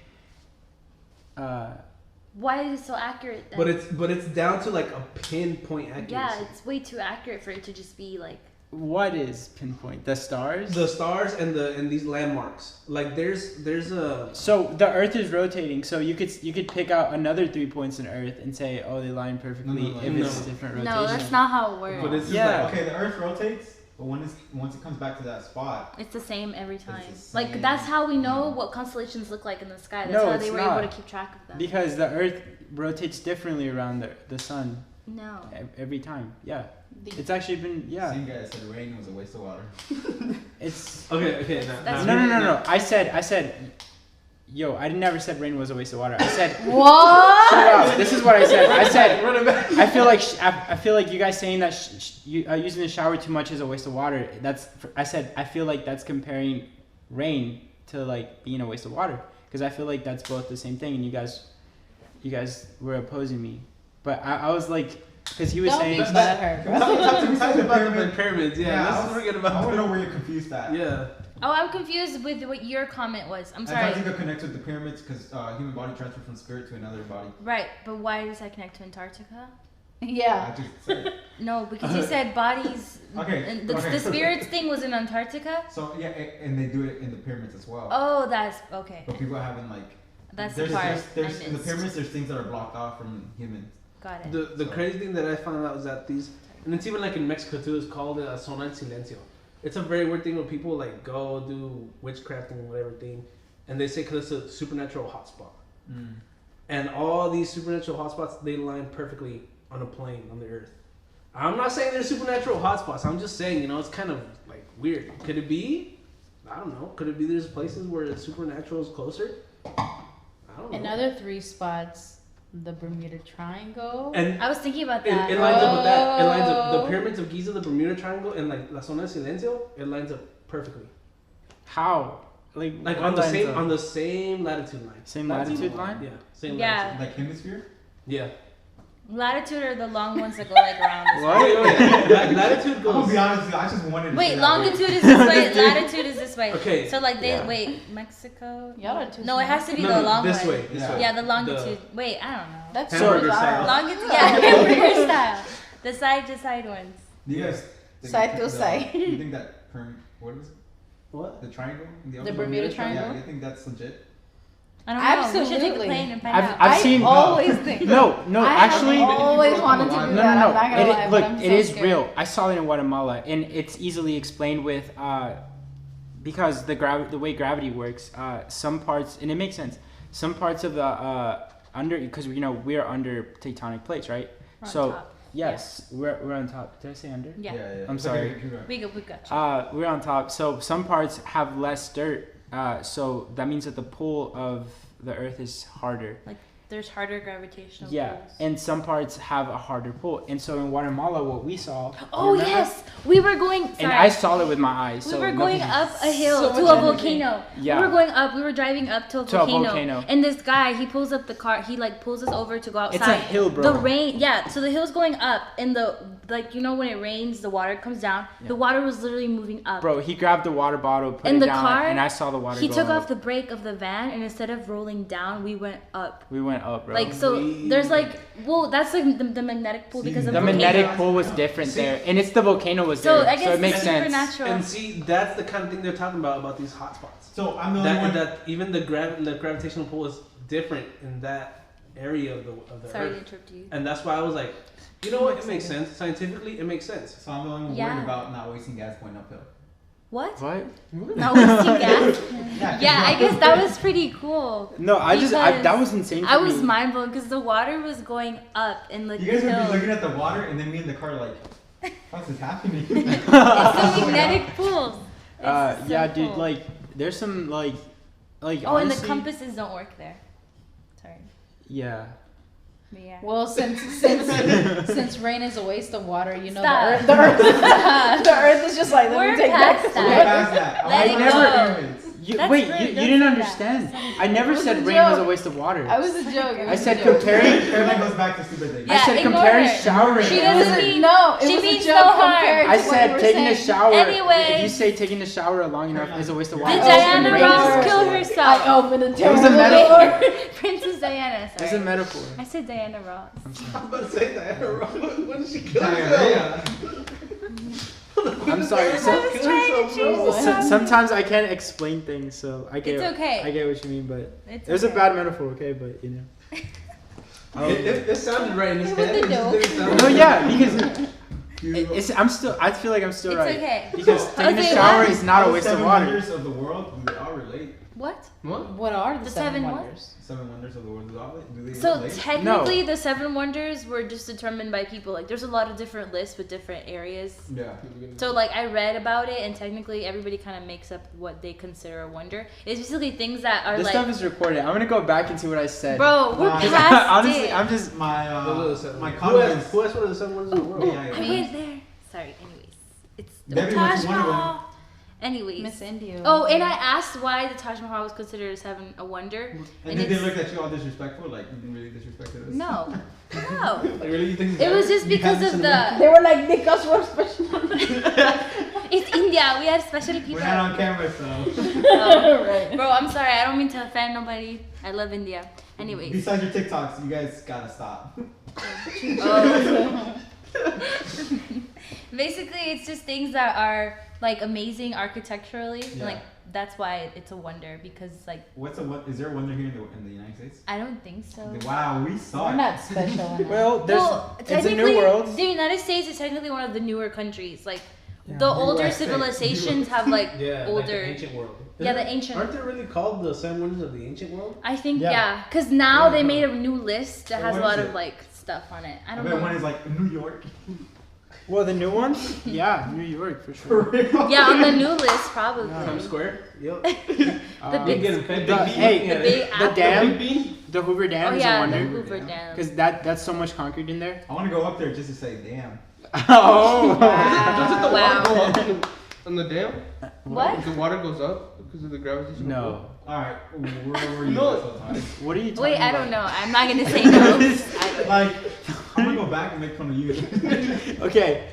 Why is it so accurate then? But it's down to like a pinpoint accuracy. Yeah, it's way too accurate for it to just be like. What is pinpoint? The stars? The stars and these landmarks. Like there's a. So the Earth is rotating. So you could pick out another 3 points in Earth and say, oh, they line perfectly if it's different rotation. No, that's not how it works. But it's just Yeah. Okay, the Earth rotates, but once it comes back to that spot, It's the same every time. It's the Like same. that's how we know what constellations look like in the sky. That's No, how they it's were not. able to keep track of them. Because the Earth rotates differently around the sun No. every time. Yeah, it's actually been same guy that said rain was a waste of water. It's Okay. That's no. I said, yo, I never said rain was a waste of water. I said. what? Shut up. This is what I said. I said Run it back. I feel like you guys saying that using the shower too much is a waste of water. I feel like that's comparing rain to like being a waste of water because I feel like that's both the same thing and you guys were opposing me, but I was like because he was Don't saying be butthurt, bro. Talk about the pyramids. Yeah, let's forget I about want to that. know where you're confused at. Yeah. Oh, I'm confused with what your comment was. I'm sorry. Antarctica connects with the pyramids because human body transfer from spirit to another body. Right, but why does that connect to Antarctica? Yeah. I just said it. No, because you said bodies. Okay, And the okay. spirits thing was in Antarctica. So yeah, and they do it in the pyramids as well. Oh, that's okay. But people haven't like. That's the part There's I in the missed. pyramids. There's things that are blocked off from humans. Got it. The crazy thing that I found out was that these, and it's even like in Mexico too, it's called zona en silencio. It's a very weird thing where people like go do witchcraft and whatever thing, and they say because it's a supernatural hotspot. And all these supernatural hotspots, they line perfectly on a plane on the earth. I'm not saying they're supernatural hotspots. I'm just saying, it's kind of like weird. Could it be? I don't know. Could it be there's places where the supernatural is closer? I don't know. Another 3 spots, the Bermuda Triangle. And I was thinking about it that. lines up with that. It lines up the pyramids of Giza, the Bermuda Triangle, and like La Zona de Silencio. It lines up perfectly. How like Like what on the lines same up? on the same latitude line. Same latitude line? Yeah. Same Yeah. latitude. Like hemisphere. Yeah. Latitude are the long ones that go like around. This What? Latitude I'm gonna goes. be honest with you, I just wanted to Wait, say that longitude is this way. Latitude is this way. Okay. So like they Yeah. wait Mexico. Y'all are too No, it has to be No, the no, long this way. way. This Yeah. way. Yeah, the longitude. Wait, I don't know. That's Hamburger so style. bizarre. Longitude. Yeah, hamburger style. The side to side ones. Do you guys think Side that to side. You think that what is it? What? The triangle? The ocean? Bermuda Yeah, Triangle? you think that's legit? I don't know. We should take a Absolutely. plane and find I've- out. I've seen- I always think. No, I actually. have always wanted to do No, No, that. no, I'm not gonna no. lie, but I'm It so is scared. real. I saw it in Guatemala, and it's easily explained with because the way gravity works. Some parts, and it makes sense. Some parts of the under because we're under tectonic plates, right? We're on So top. yes, we're on top. Did I say under? Yeah. It's like I'm a sorry. computer. We got you. We're on top. So some parts have less dirt. So that means that the pull of the Earth is harder. Like- there's harder gravitational Yeah, pulls. and some parts have a harder pull. And so in Guatemala, what we saw. Oh remember? yes, we were going. Sorry. And I saw it with my eyes. We so were going nothing- up a hill So to much a energy. volcano. Yeah. We were going up. We were driving up to a volcano. volcano. And this guy, he pulls up the car. He like pulls us over to go outside. It's a hill, bro. The rain, yeah. So the hill's going up, and the like, you know, when it rains, the water comes down. Yeah. The water was literally moving up. Bro, he grabbed the water bottle, put In it the down, car, and I saw the water He go took up. off the brake of the van, and instead of rolling down, we went up. We went up, bro. Like so, there's like, well, that's like the magnetic pull because of the the magnetic volcano. pull was different See- there, and it's the volcano was So there, I guess it makes it's sense. supernatural. And see, that's the kind of thing they're talking about these hot spots. So I'm the only one. That even the gravitational pull is different in that area of the Sorry to Earth. interrupt you. And that's why I was like, you know what? It makes sense. Scientifically, it makes sense. So I'm the only one Yeah. worried about not wasting gas going uphill. What? What? Not wasting gas? 'cause Yeah, I you're guess uphill. that was pretty cool. No, Because that was insane for I was me. mind blown because the water was going up and like You guys the would be hill. looking at the water and then me in the car like, what's this happening? It's the magnetic pulls. It's Yeah, so dude, cool. like, there's some, like Oh, and the honestly, compasses don't work there. Sorry. Yeah. But yeah. Well, since rain is a waste of water, you know Stop. the earth is just like, let We're me take past that. We're that. past that. Let I it never go. pyramids. That's Wait, rude, you don't didn't say understand. that. I never It was said a rain was a joke. waste of water. I was a joke. I said comparing. Everything goes back to stupid things. Yeah, I said ignore comparing her. showering. She It was doesn't a- mean- no, it she was means a joke no harm. compared I to what you said were taking a saying. shower. Anyway. If you say taking a shower long enough is a waste of water. Did I Diana opened Ross the kill door. herself? I opened a It was a door. metaphor. Princess Diana. It's a Sorry. metaphor. I said Diana Ross. I'm about to say that. When did she kill herself? Diarrhea. I'm sorry. I was trying to choose So, sometimes I can't explain things, so I get. It's okay. I get what you mean, but It's it was a okay. bad metaphor, okay? But you know. It sounded right in his It was head. a it just joke. didn't sound No, right. yeah, because it's. I feel like I'm still It's right. okay. Because taking a Okay, shower what? is not a All waste of 7 water. wonders of the world, do they all relate? What? What? What are the The seven seven what? wonders? 7 wonders of the world, do they So relate? technically, the seven wonders were just determined by people. Like, there's a lot of different lists with different areas. Yeah. So like, I read about it, and technically, everybody kind of makes up what they consider a wonder. It's basically things that are This like, stuff is recorded. I'm gonna go back and see what I said. bro, we're Nah, past Honestly, it. I'm just. My Those are the seven. my Who confidence. has one of the seven wonders of the world? Yeah, I yeah. went there. Sorry. Anyways, it's the Debbie Taj went to one of them. Mahal. Anyways. Miss India. Oh, and I asked why the Taj Mahal was considered a wonder. And And then they it's- looked at you all disrespectful, like you really disrespected us. No, no. Like, really? You think It was just You because have this of in America? the. They were like, because we're special. It's India. We have special We're people. not on camera, so. Right. Bro, I'm sorry. I don't mean to offend nobody. I love India. Anyways. Besides your TikToks, you guys gotta stop. Oh. Basically, it's just things that are like amazing architecturally. And, Yeah. like that's why it's a wonder because like Is there a wonder here in the United States? I don't think so. Wow, we saw We're it. not special enough. Well, there's. Well, It's a technically, new world. the United States is technically one of the newer countries. Like Yeah. the older USA. civilizations have like Yeah, older. like the ancient world. Yeah, the Isn't- ancient- Aren't they really called the seven wonders of the ancient world? I think Yeah. yeah, because now Yeah. they made a new list that So has a what lot is of it? like stuff on it. I I don't bet know. one is like New York. Well, the new ones? Yeah, New York for For sure. real? Yeah, on the new list probably. Yeah. Times Square. Yep. The Um, big- Getting fed. the- Big bean. hey, Yeah. the big the apple. dam, Big bean. the Hoover Dam Oh is yeah, a the wonder. Hoover Dam. Dam. Because that's so much concrete in there. I want to go up there just to say, damn. Oh. Doesn't the Wow. water go up on the dam? What? The water goes up because of the gravitational pull? No. Alright, where were you No. this whole time? What are you talking Wait, I about? don't know. I'm not gonna say no. I- Like, I'm gonna go back and make fun of you. Okay,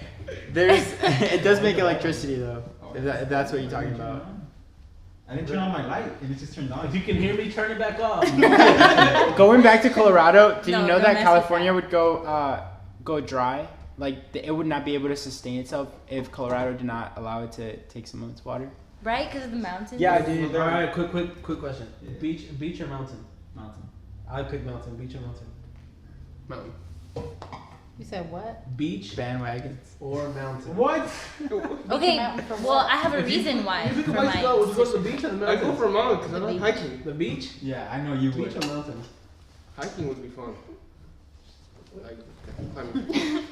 there's. It does make electricity though. If that's what you're talking about. I didn't turn on my light and it just turned on. If you can hear me, turn it back off. Going back to Colorado, did No, you know don't that mess with California that. would go dry? Like it would not be able to sustain itself if Colorado did not allow it to take some of its water. Right, because of the mountains. Yeah, dude. All right, quick question. Yeah. Beach or mountain? Mountain. I pick mountain. Beach or mountain? Mountain. You said what? Beach Bandwagons. or mountain? What? Okay, mountain for well, what? I have a If you- reason why. You pick For a place to go. Would you go to decision. the beach or the I mountain? go for a mountain because I The like beach. hiking. The beach? Yeah, I know you Beach would. or mountain? Hiking would be fun. Like, climbing.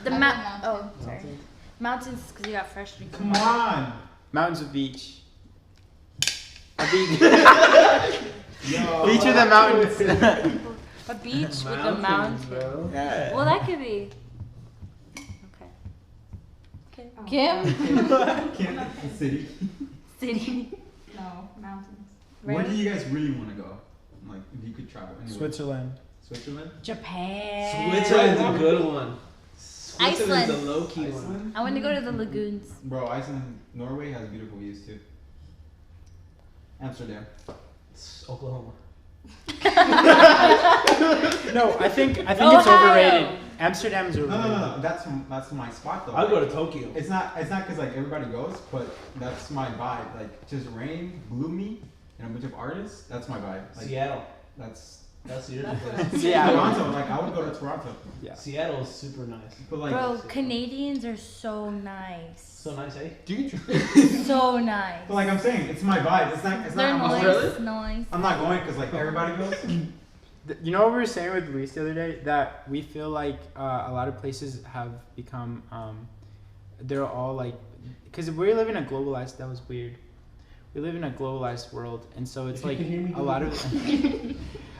The I mount. like Oh, sorry. Mountains because you got fresh drinking Come water. on. Mountains of beach. A beach. Yo. Beach with the mountains. A beach with a mountain. bro. Yeah. Well, that could be. Okay. Okay. Oh. Kim? Kansas City. City. No, mountains. Where do Right? you guys really want to go? Like, if you could travel anywhere. Switzerland. Switzerland? Japan. Switzerland's a good one. Switzerland's Iceland. a low key one. Iceland? I want to go to the lagoons. Bro, Iceland, Norway has beautiful views too. Amsterdam. It's Oklahoma. No, I think it's Ohio. overrated. Amsterdam is No, overrated. no, no. That's my spot though. I'll go to Tokyo. It's not because like everybody goes, but that's my vibe. Like just rain, gloomy, and a bunch of artists. That's my vibe. Like Seattle. that's That's your Yeah. Toronto. Like I would go to Toronto. Yeah. Seattle is super nice. But like Bro, Canadians are so nice. So nice, eh? Do you? So nice. But like I'm saying, it's my vibe. It's not. They're I'm not, nice, nice. I'm not going because like everybody goes. You know what we were saying with Luis the other day? That we feel like a lot of places have become, they're all like, because we live in a globalized, that was weird. We live in a globalized world, and so it's If you like can hear me, a lot of,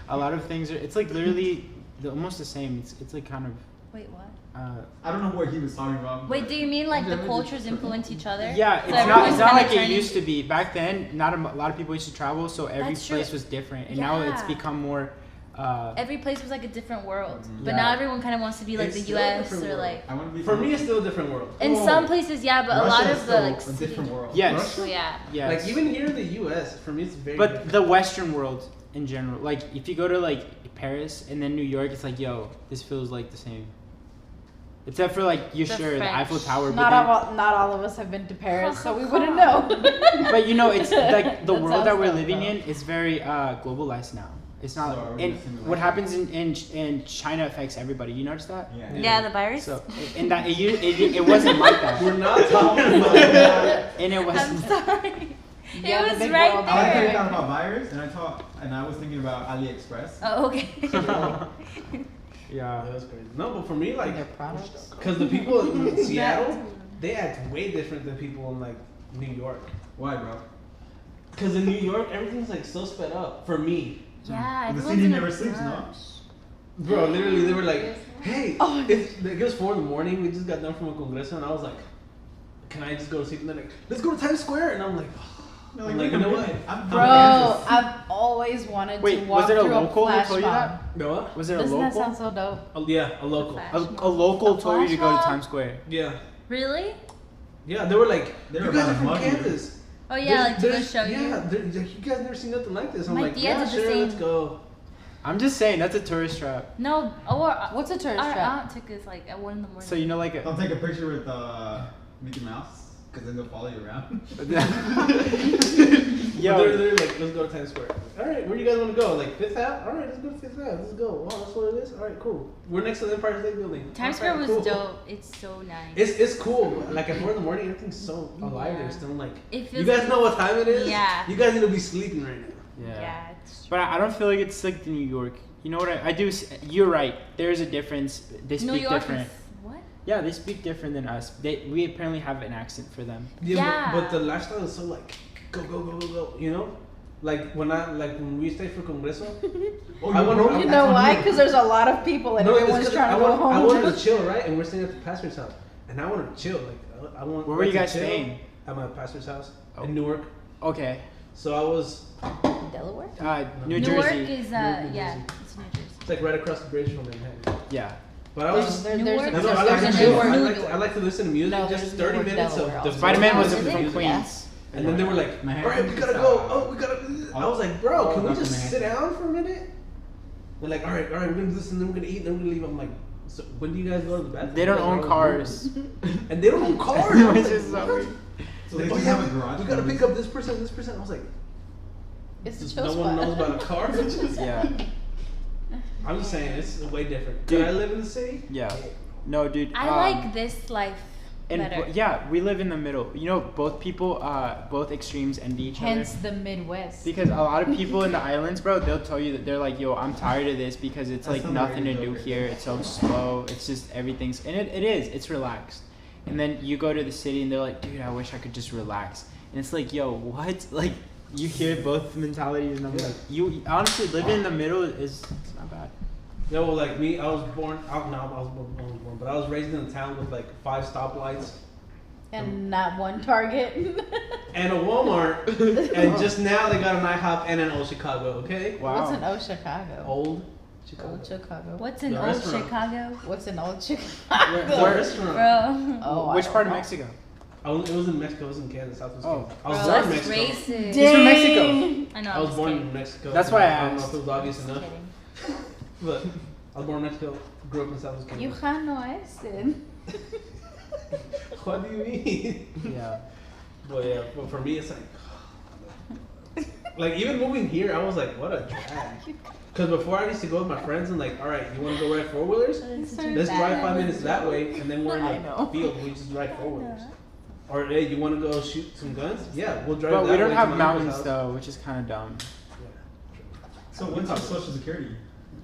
a lot of things are, it's like literally almost the same. It's like kind of, Wait, what? I don't know what he was talking about. Wait, do you mean like the cultures influence each other? yeah, So it's not everyone's kinda like it turning- used to be. Back then, not a lot of people used to travel, so every That's true. place was different, and now it's Yeah. become more. Every place was like a different world, but Yeah. now everyone kind of wants to be like It's the still a U.S. different or world. like. I want to be For me, it's still a different world. In Oh. some places, yeah, but a lot Russia is of the like. still a different world. Yes. Oh, yeah. Yes. Like even here in the U.S., for me, it's very. But different. the Western world in general, like if you go to like Paris and then New York, it's like, yo, this feels like the same. Except for like, you're The sure the French. Eiffel Tower, but, Not all of us have been to Paris, so we wouldn't know. but you know, it's like the That world that sounds we're dumb, living though. in is very globalized now. It's So not, are we and missing the what Western happens in China affects everybody. You notice that? Yeah. Yeah, the virus. So, and that it wasn't like that, we're not talking about that. and it I'm wasn't. sorry. Yeah, it the was big right world. I was thinking there. about virus, and I was thinking about AliExpress. Oh, okay. Yeah. That was crazy. No, but for me, like, Their products. because the people in Seattle, they act way different than people in like New York. Why, bro? Because in New York, everything's like so sped up. For me, Yeah, The everyone's city in a never sleeps, no? rush. bro, literally, they were like, "Hey, Oh. it was 4 a.m. We just got done from a congreso, and I was like, can I just go to sleep?" And they're like, "Let's go to Times Square," and I'm like, No, I'm like, you know what? I'm Bro, Kansas. I've always wanted Wait, to walk was it a through local a who flash told you mob. that? "No, what?" Was it a Doesn't that local? sound so dope? Oh, yeah, a local. A local A told you to go to flash mob? Times Square. Yeah, Really? yeah. They were like, They "You were guys about are to from mug you. Kansas." Oh yeah, like to go There's- show yeah, you. they're like, "You guys never seen nothing like this." I'm My like, tias "Yeah, are the sure, let's same. go." I'm just saying that's a tourist trap. No, or What's a tourist our trap? aunt took us like at 1 in the morning. So you know, like Don't take a picture with Mickey Mouse, because then they'll follow you around. Yo, yo, they're like, "Let's go to Times Square." All right, where do you guys want to go? Like Fifth Ave? All right, let's go to Fifth Ave. Let's go. Oh, that's what it is. All right, cool. We're next to the Empire State Building. Times All right, Square was cool. dope. It's so nice. It's cool. Like at 4 in the morning, everything's so alive. Yeah. There's still like, It you feels guys know what time it is? Yeah. You guys need to be sleeping right now. Yeah, it's But I don't feel like it's like the New York. You know what I do? You're right. There's a difference. They speak New York different. is what? Yeah, they speak different than us. We apparently have an accent for them. Yeah. But the lifestyle is so like, go, go, go, go, go. You know? Like when we stay for Congreso. Oh, I you wanna- broke? You That's know on why? you. Because there's a lot of people and No, it's everyone's 'cause trying to go home. I wanted to chill, right? And we're staying at the pastor's house. And I wanted to chill. Like, I want. Where were you to guys chill staying? At my pastor's house Oh. in Newark. Okay. So I was. Delaware? New Newark Jersey. is New yeah, Jersey. it's New Jersey. It's like right across the bridge from Manhattan. Yeah. But I was just. There's Newark? a- No, There's I like a to chill. Newark. I like to listen to music. No, just there's 30 Newark, minutes Delaware of the also. Spider-Man was Really? from Yeah. Queens. And then they were like, My all right, we gotta go. Oh, we gotta. I was like, bro, can we that's just Manhattan. sit down for a minute? They're like, all right, we're gonna do this, and then we're gonna eat, and then we're gonna leave. I'm like, so when do you guys go to the bathroom? They don't Like, own "Oh, cars. and they don't own cars. I was Which like, is so what? weird. So they Like, just oh, have yeah, a garage. we gotta for pick this? up this person, this person. I was like, It's a just chill no spot. one knows about a car. Yeah. I'm just saying, it's way different. Dude. Could I live in the city? Yeah. No, dude. I like this life and better. yeah, we live in the middle. You know, both people, both extremes envy each Hence other. the Midwest. Because a lot of people in the islands, bro, they'll tell you that they're like, yo, I'm tired of this because it's That's like nothing to underrated do joke. here. It's so slow. It's just everything's, and it is. It's relaxed. And then you go to the city and they're like, dude, I wish I could just relax. And it's like, yo, what? Like, you hear both mentalities, and I'm like, you honestly living in the middle is it's not bad. Yeah, well, like me, I was born. I was born, but I was raised in a town with like 5 stoplights And not one Target. and a Walmart, and just now they got an IHOP and an Old Chicago. Okay, Wow. What's an old Chicago? Old Chicago. Old Chicago. What's in The old restaurant. Chicago? What's an old Chicago? It's a restaurant. Bro. Oh, I Which don't part of know. Mexico? It was in Mexico. It was in Kansas. Southwest Oh. Kansas. I was Bro, born in that's Mexico. racist. He's from Mexico. I know. I I'm was just born kidding. in Mexico. That's why I don't know asked. if it was obvious Just enough, kidding. but I was born in Mexico. Grew up in Southwest You Kansas. no este. What do you mean? Yeah. But yeah, but for me, it's like even moving here, I was like, what a drag. Because before I used to go with my friends and like, all right, you want to go ride 4-wheelers? Let's drive 5 minutes that way, and then we're in I the know. field. We just ride 4-wheelers. Or hey, you want to go shoot some guns? Yeah, we'll drive. But that we don't way have to my uncle's mountains house. though, which is kind of dumb. So what's your social security?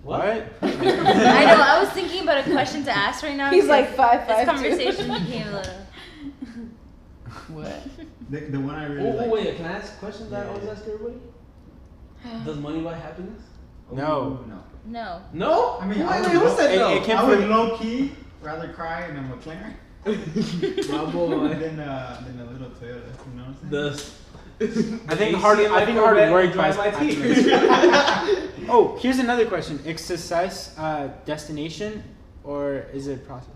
What? I know. I was thinking about a question to ask right now. He's because like 5'5". This conversation became a little. What? The one I really Oh, like. wait, can I ask a question that I Yeah. always ask everybody? Does money buy happiness? No. No. No. No? I mean, wait, I wait, who would- said it- no? it came I would from- low key rather cry in a McLaren My boy. than a little Toyota. You know what I'm saying? The I think hard work buys my happiness. tears. Oh, here's another question: is success destination or is it process?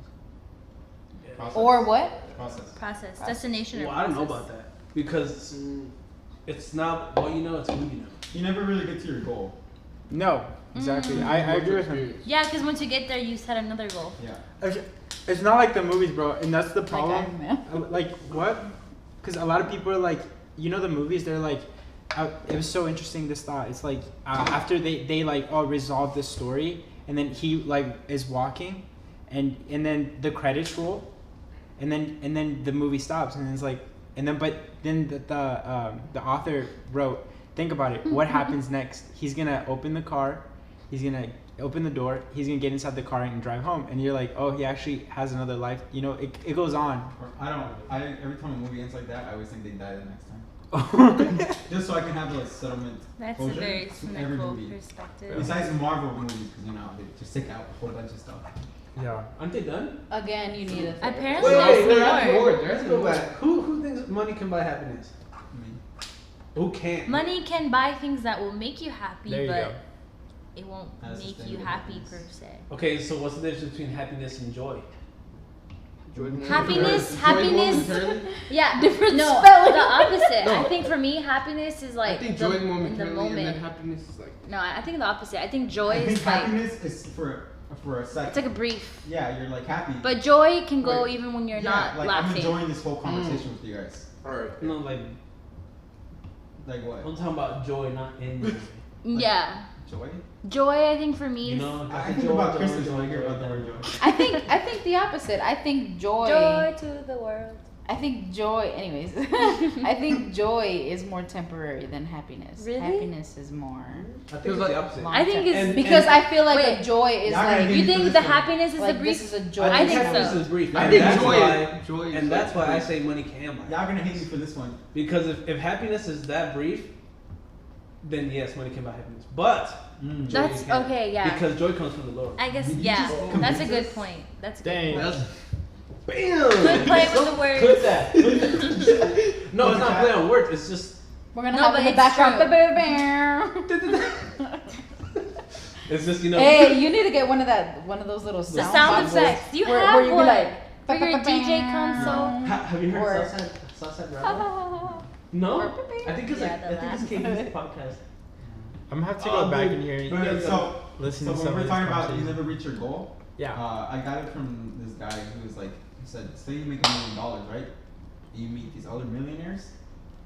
Process. Or what? Process. Process. Destination or Well, I don't know process? about that because it's not what you know; it's who you know. You never really get to your goal. No, exactly. I agree with him. Yeah, because once you get there, you set another goal. Yeah. It's not like the movies, bro, and that's the problem. Iron Man. Like what? Because a lot of people are like, you know, the movies. They're like, it was so interesting. This thought. It's like after they like resolve this story, and then he like is walking, and then the credits roll, and then the movie stops, and it's like, and then the author wrote, think about it. What happens next? He's gonna open the car. He's gonna open the door. He's gonna get inside the car and drive home. And you're like, oh, he actually has another life. You know, it goes on. Or every time a movie ends like that, I always think they die the next time. Just so I can have the settlement. That's a closure very to every cynical movie. perspective. Besides Marvel movies, because you know they just take out a whole bunch of stuff. Yeah. Aren't they done? Again, you need a therapist. Apparently, Wait, there's more. Let's go back. Who thinks money can buy happiness? I mean, Who can't? Money can buy things that will make you happy, There you but go. it won't That's make you sustainable happy per happiness. se. Okay, so what's the difference between happiness and joy? Happiness. Yeah, Different no, spelling. the opposite. No. I think for me, happiness is like I think the, joy is in the momentarily, and then moment. happiness is like. No, I think the opposite. I think joy I think is like happiness is for a second. it's like a brief, Yeah, you're like happy. but joy can go Wait, even when you're yeah, not like I'm laughing. enjoying this whole conversation with you guys. Alright. No, like Like what? I'm talking about joy, not envy. Yeah, Joy? joy. I think for me You is know, I think about Christmas when I hear about the word joy. I think the opposite. I think joy to the world. I think joy, anyways. I think joy is more temporary than happiness. Really? Happiness is more. I think it's the opposite. long I think term. it's And- because I feel like Wait. a joy is Y'all gonna like get you into think this the one. happiness is like the this brief. is a joy. I think happiness so. is brief. I And think that's joy- why, joy is and that's like why I brief. say money can buy. Y'all gonna hate me for this one. Because if happiness is that brief, then yes, money can buy happiness. But Mm. joy That's can't. okay. Yeah, Because joy comes from the Lord. I guess Did you yeah. just That's a convince good us? point. That's a good Dang. point. That's Bam! Good play with the words. Clip that. No, it's not play on words. It's just. We're gonna No, have but in the it's background. It's just Hey, you need to get one of those little The sound sound boxes effects. You where, have where you be one like for your DJ console. Have you Or- heard Southside Rapper? No, I think it's Yeah, like the I think it's KB's podcast. I'm gonna have to go back in here and But so listen so to when some we're of talking these about you conversations. never reach your goal. Yeah. I got it from this guy who was like, he said, say you make $1 million, right? You meet these other millionaires,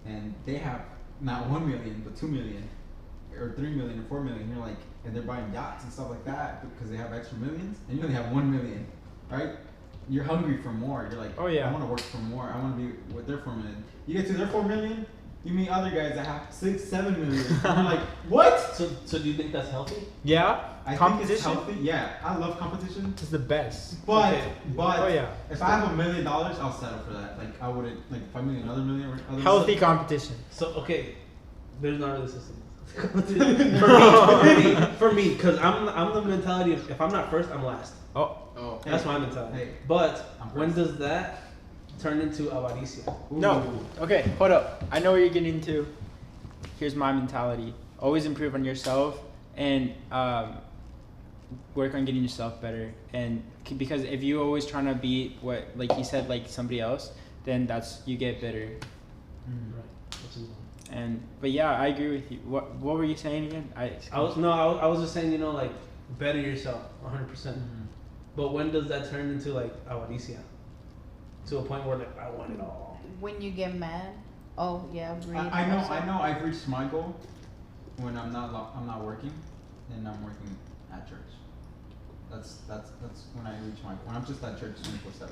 and they have not 1 million, but 2 million, or 3 million, or 4 million. You're like, and they're buying yachts and stuff like that because they have extra millions, and you only have 1 million, right? You're hungry for more. You're like, Oh, yeah. I want to work for more. I want to be with their 4 million. You get to their 4 million, you meet other guys that have 6, 7 million. And you're like, what? So do you think that's healthy? Yeah. I think it's Competition healthy. Yeah, I love competition. is the best. But Okay. but Oh yeah. if I have $1 million, I'll settle for that. Like I wouldn't like if I meet another million or other Healthy competition. So okay, There's not really a system. for me, because I'm the mentality of if I'm not first, I'm last. Oh. That's my mentality. Hey, But I'm when first. does that turn into avaricia? No. Okay, hold up. I know what you're getting into. Here's my mentality. Always improve on yourself and work on getting yourself better. And because if you always trying to be what, like he said, like somebody else, then that's, you get better. Right. Which is But yeah, I agree with you. What were you saying again? I was just saying, like better yourself 100%. But when does that turn into like avaricia? To a point where like I want it all. When you get mad. Oh yeah, I know. I've reached my goal when I'm not working, and I'm working at church. That's when I reach my goal. When I'm just at church 24/7.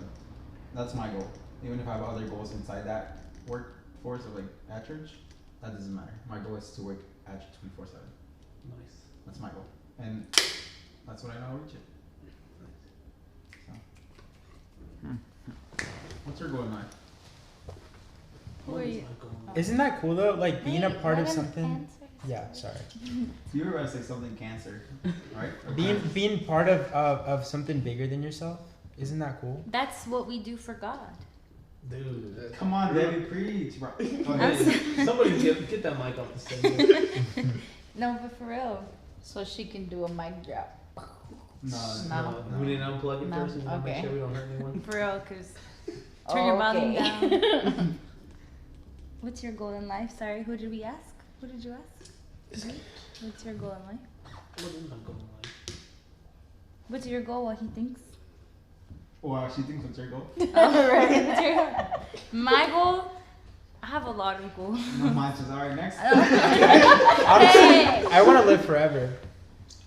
That's my goal. Even if I have other goals inside that workforce of like at church, that doesn't matter. My goal is to work at church 24/7. Nice. That's my goal, and that's what I know I'll reach it. So. What's your goal in life? Who are you? Isn't that cool though? Like being a Wait, part of what am something. answering? Yeah, sorry. You were gonna say something cancer, right? Or Being part of something bigger than yourself. Isn't that cool? That's what we do for God. Dude. Come on, baby, preach, bro. Somebody get that mic off the stage. No, but for real. So she can do a mic drop. No. We need to unplug it No. first and make Okay. sure we don't hurt anyone. For real, because turn your volume Okay. down. What's your goal in life? Sorry, who did we ask? Who did you ask? Me? What's your goal in life? What is my goal in life? What's your goal? What he thinks? Wow, she thinks what's your goal? What's your goal? My goal? I have a lot of goals. No matches. All right, next. Honestly, I want to live forever.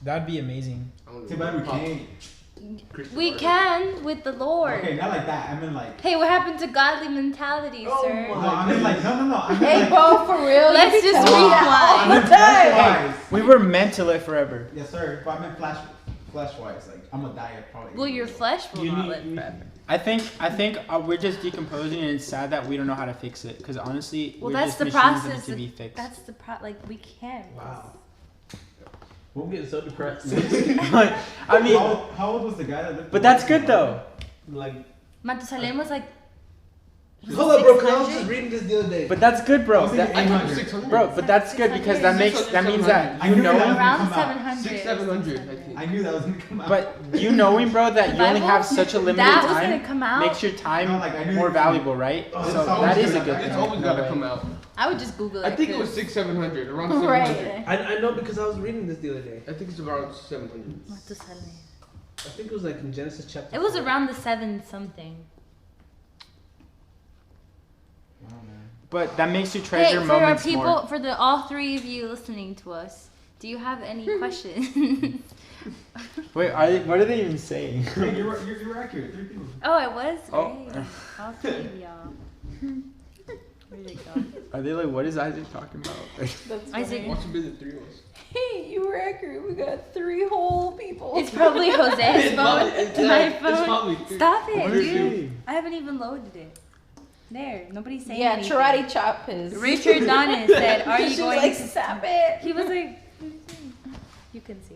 That'd be amazing. Too bad we can't. We can with the Lord. Okay, not like that. I mean like. Hey, what happened to godly mentality, Oh sir? No, I mean like no. I mean Hey, like. bro, for real. Let's you be just telling me that rewind. all the time. Flesh-wise. We were meant to live forever. Yes, sir. But I meant flesh-wise. Like I'm gonna die at probably. Well, your flesh will You not need- live you- forever. I think we're just decomposing, and it's sad that we don't know how to fix it. Because honestly, Well, we're that's just the machines that need process. to be fixed. That's the like we can't. Wow. We're getting so depressed. I mean, How old was the guy that lived? but that's good though. Like, Matusalem was like. hold up, bro. 'Cause I was 600? just reading this the other day. But that's good, I bro. was thinking That, 800. 600. bro, but that's good because that means that I you knew know. that. Around Come out. 700. 700, I think. I knew that was gonna come out. But you knowing, bro, that you only Bible? have such a limited That was gonna time come out. makes your time No, like, I knew more it- valuable, right? Oh, So it's always that is a gonna- good it's thing. It's always No gotta way. come out. I would just Google it. I think it was 'cause- 600-700, around 700. Right. I know because I was reading this the other day. I think it's around 700. Matusalem. I think it was like in Genesis chapter. It was 4. around the 7 something. Oh, man. But that makes you Hey, treasure for our moments people, more. for the all 3 of you listening to us, do you have any questions? Wait, what are they even saying? Hey, you were accurate. 3 people. Oh, it was Oh. great. All 3 of y'all. Where'd it go? Are they like, what is Isaac talking about? That's Isaac, What's be the 3 of us? Hey, you were accurate. We got 3 whole people. it's probably Jose's phone. My phone. probably Stop it, What is dude. he? I haven't even loaded it. There, nobody's saying Yeah, anything. Karate Chop is. Richard Donis said, "Are you She going?" was like, to stop it. He was like, "What are you saying?" You can see.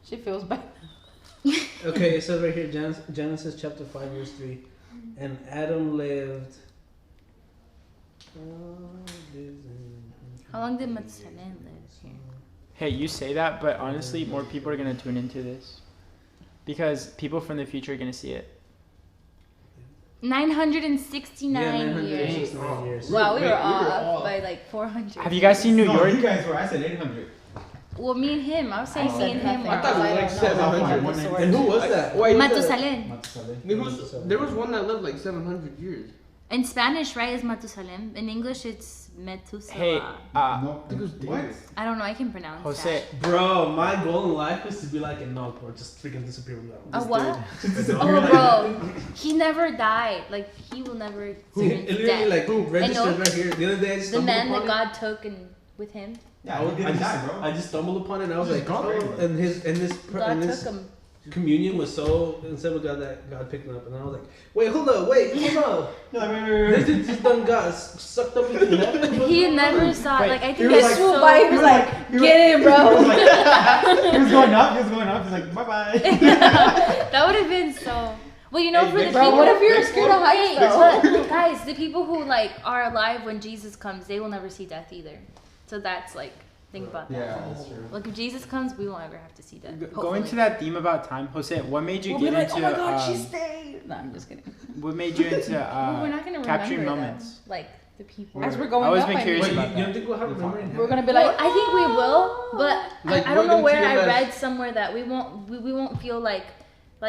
She feels bad. Okay, it says right here, Genesis chapter 5, verse 3. And Adam lived. How long did Matusalem live here? Hey, you say that, but honestly, more people are gonna tune into this because people from the future are gonna see it. 969 Yeah, years. 969 years. Wow, we Wait, were we were off off. by like 400. Have you guys seen New No, York? you guys were. I said 800. Well, me and him. I was saying I me and said him nothing. were I thought it was off. like That's how far 700. one name- And who was that? Wait, Matusalem. there was one that lived like 700 years. In Spanish, right, is Matusalem. In English, it's Methuselah. Hey, No, I think it was what? David. I don't know. I can pronounce Jose, Bro, my goal in life is to be like a Nog or just freaking disappear without. that. A what? Just Oh, bro. He never died. Like, he will never It experience literally death. like registered know. right here. The other day I The stumbled man upon that it. God took and with him. Yeah, he didn't die, bro. I just stumbled upon it and I was He's like, gone oh, already. and his God and took this him. communion was so instead of God that God picked me up, and then I was like, wait, hold up. You're like, wait. This dude just done got sucked up into heaven. He never saw. Wait, Like I he think was that's like- so. by, he was like, get in, bro. He was going up. He's like, bye bye. That would have been so. Well, you know, Hey, for the Big Bro, people. what if you're scared of heights, though? But guys, the people who like are alive when Jesus comes, they will never see death either. So that's like, think about that. Yeah, that's true. Like if Jesus comes, we won't ever have to see death. Going hopefully. to that theme about time, Jose, what made you We'll get be like, into oh my god, she stayed. No, I'm just kidding. what made you into Well, we're not gonna capturing remember moments? them, like the people. As we're I've going always up, been I curious mean, Wait, about you don't that. think we'll have remembering heaven? we're gonna be Well, like, I think we will, but Like, I don't we're know gonna where treat I them as- read somewhere that we won't feel like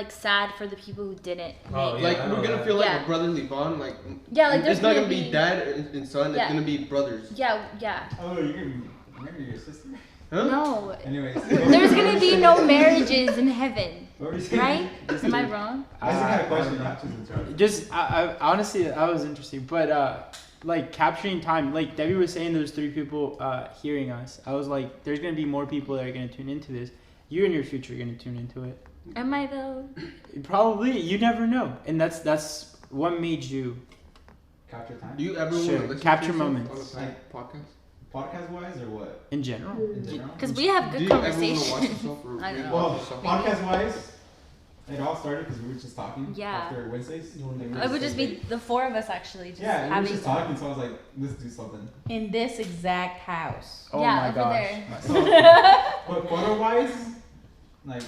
sad for the people who didn't. Oh, make- yeah. Like I we're know gonna that. feel like Yeah. a brotherly bond. Like Yeah, like there's it's not gonna gonna be dad and son. Yeah. It's gonna be brothers. Yeah. Oh, you're gonna marry your sister? Huh? No. Anyways. There's gonna be no marriages in heaven, What were you saying? right? Am I wrong? I just had a I question. don't know. Not just interrupt. Just I honestly that was interesting, but like capturing time, like Debbie was saying, there's 3 people hearing us. I was like, there's gonna be more people that are gonna tune into this. You in your future are gonna tune into it. Am I though? Probably, you never know, and that's what made you. Capture time? Do you ever Sure. want to listen Capture to yourself moments. on a podcast? Podcast wise or what? In general. In general? Because we have Do good you ever want to watch conversation. yourself or I read know. Well, about yourself? podcast wise, it all started because we were just talking Yeah. after Wednesdays. You wanna Like, do we It would were just saying- be the 4 of us actually just Yeah, we were having. just talking, so I was like, let's do something. in this exact house. Oh Yeah, my over gosh. there. So, but photo wise, like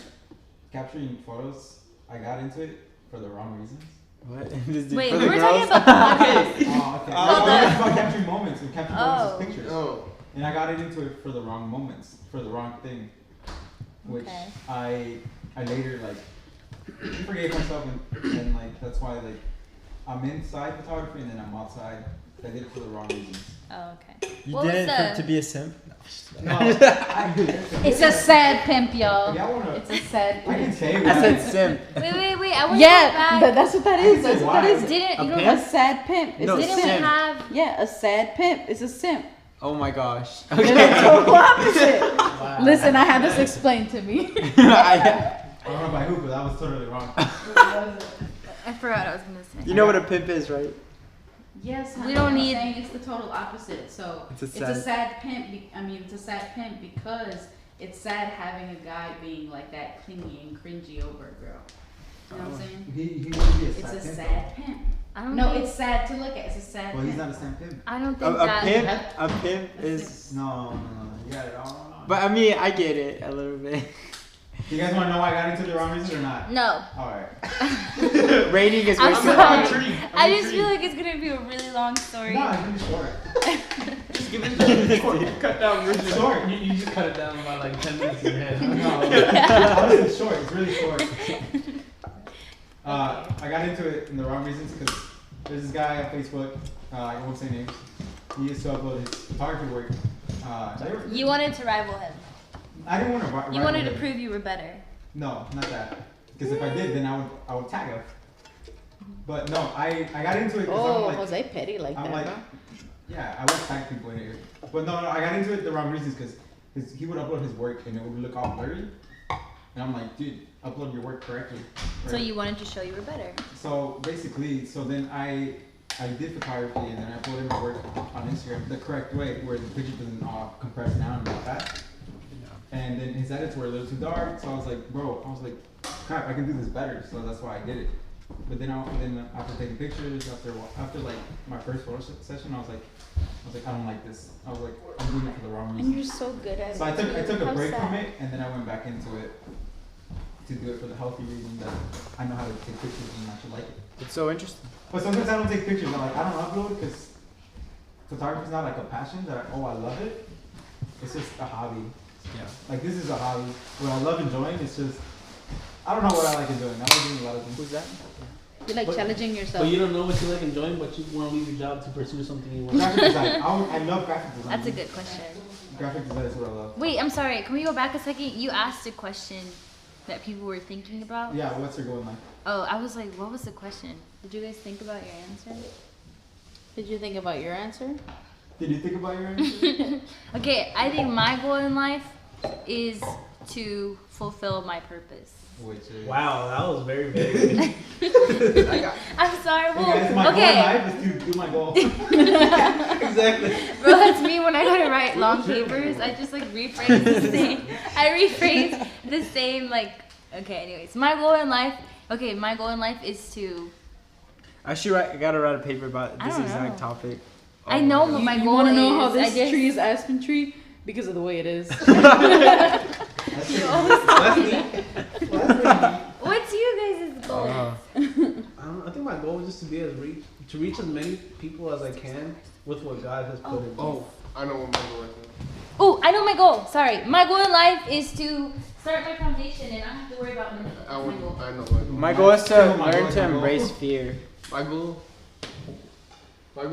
capturing photos, I got into it for the wrong reasons. What? This dude Wait, for we the were talking girls? about the podcast. Oh, okay. Oh, the- It's about capturing moments and capturing moments Oh. as pictures. Oh, And I got into it for the wrong moments, for the wrong thing, which Okay. I later like forgave myself and like that's why like I'm inside photography and then I'm outside. I did it for the wrong reasons. Oh, okay. You What did was it for, the- to be a simp? No, I, It's a sad pimp, y'all. Y'all wanna? It's a sad I can pimp. say I what said simp. Wait. I want to Yeah, go back. that's what that I is. can That's say what that why. is. Didn't A you know? pimp? A sad pimp. It's No, a Didn't simp. we simp. have? Yeah, a sad pimp. It's a simp. Oh my gosh. They're Okay. the total opposite. Wow. Listen, I had this explained to me. I- I don't know by who, but that was totally wrong. I forgot what I was gonna say. you know what a pimp is, right? Yes, We don't I'm need- saying it's the total opposite. So It's a it's a sad- sad pimp. It's a sad pimp because it's sad having a guy being like that, clingy and cringy over a girl. You know what I'm saying? He used to be a It's a pimp, sad pimp. I don't. No, think, it's sad to look at. It's a sad though. Well, he's pimp. not a sad pimp. I don't A, think a that. pimp, a pimp is. No, you got it all wrong. But I mean, I get it a little bit. You guys want to know why I got into the wrong reasons or not? No. All right. Rating is I'm wasted. sorry. intrigued. I just feel like it's gonna be a really long story. No, it's really short. just give it the cut down version. It's short. You just cut it down by like 10 minutes in your head. No, honestly, it's short. It's really short. I got into it in the wrong reasons because there's this guy on Facebook. I won't say names. He used to upload his photography work. You wanted to rival him. I didn't want to. You wanted to prove you were better. No, not that. Because if I did, then I would tag him. But no, I got into it because Oh, I'm like, Jose petty like I'm that, like, huh? yeah, I would tag people in it. But no, I got into it the wrong reasons because he would upload his work and it would look all blurry. And I'm like, dude, upload your work correctly. So Right? you wanted to show you were better. So basically, so then I did photography and then I uploaded my work on Instagram the correct way where the picture doesn't compress down and all that. And then his edits were a little too dark, so I was like, crap, I can do this better. So that's why I did it. But then after taking pictures, after like my first photo session, I was like, I don't like this. I was like, I'm doing it for the wrong And reason. you're so good at So I it. took a How break sad. from it, and then I went back into it to do it for the healthy reason that I know how to take pictures and I should like it. It's so interesting. But sometimes I don't take pictures. I don't upload because photography is not like a passion that I love it. It's just a hobby. Yeah. Like this is a hobby. What I love enjoying is just I don't know what I like enjoying. I like doing a lot of things. Who's that? You're like But- challenging yourself. But you don't know what you like enjoying, but you want to leave your job to pursue something you want. Graphic design. I love graphic design. That's a good question. Graphic design is what I love. Wait, I'm sorry. Can we go back a second? You asked a question that people were thinking about. Yeah, what's your goal in life? Oh, I was like, what was the question? Did you guys think about your answer? Did you think about your answer? Did you think about your answer? Okay, I think my goal in life is to fulfill my purpose. Which is Wow, that was very, very. I'm sorry. Hey guys, my Okay. goal in life is to do my goal. Exactly. Bro, that's me when I gotta write long papers. I just like rephrase the same. I rephrase the same like. Okay. Anyways, my goal in life. Okay, my goal in life is to. I gotta write a paper about I this don't exact know. topic. I know what my You goal want to is. know how this I just, tree is aspen tree? Because of the way it is. That's What's you guys' goal? I think my goal is just to be to reach as many people as I can with what God has put in me. Oh, I know what my goal is. Oh, I know my goal. Sorry, my goal in life is to start my foundation and I don't have to worry about money. I That's my goal. know my goal. My goal is to My goal learn is to my goal. embrace fear. My goal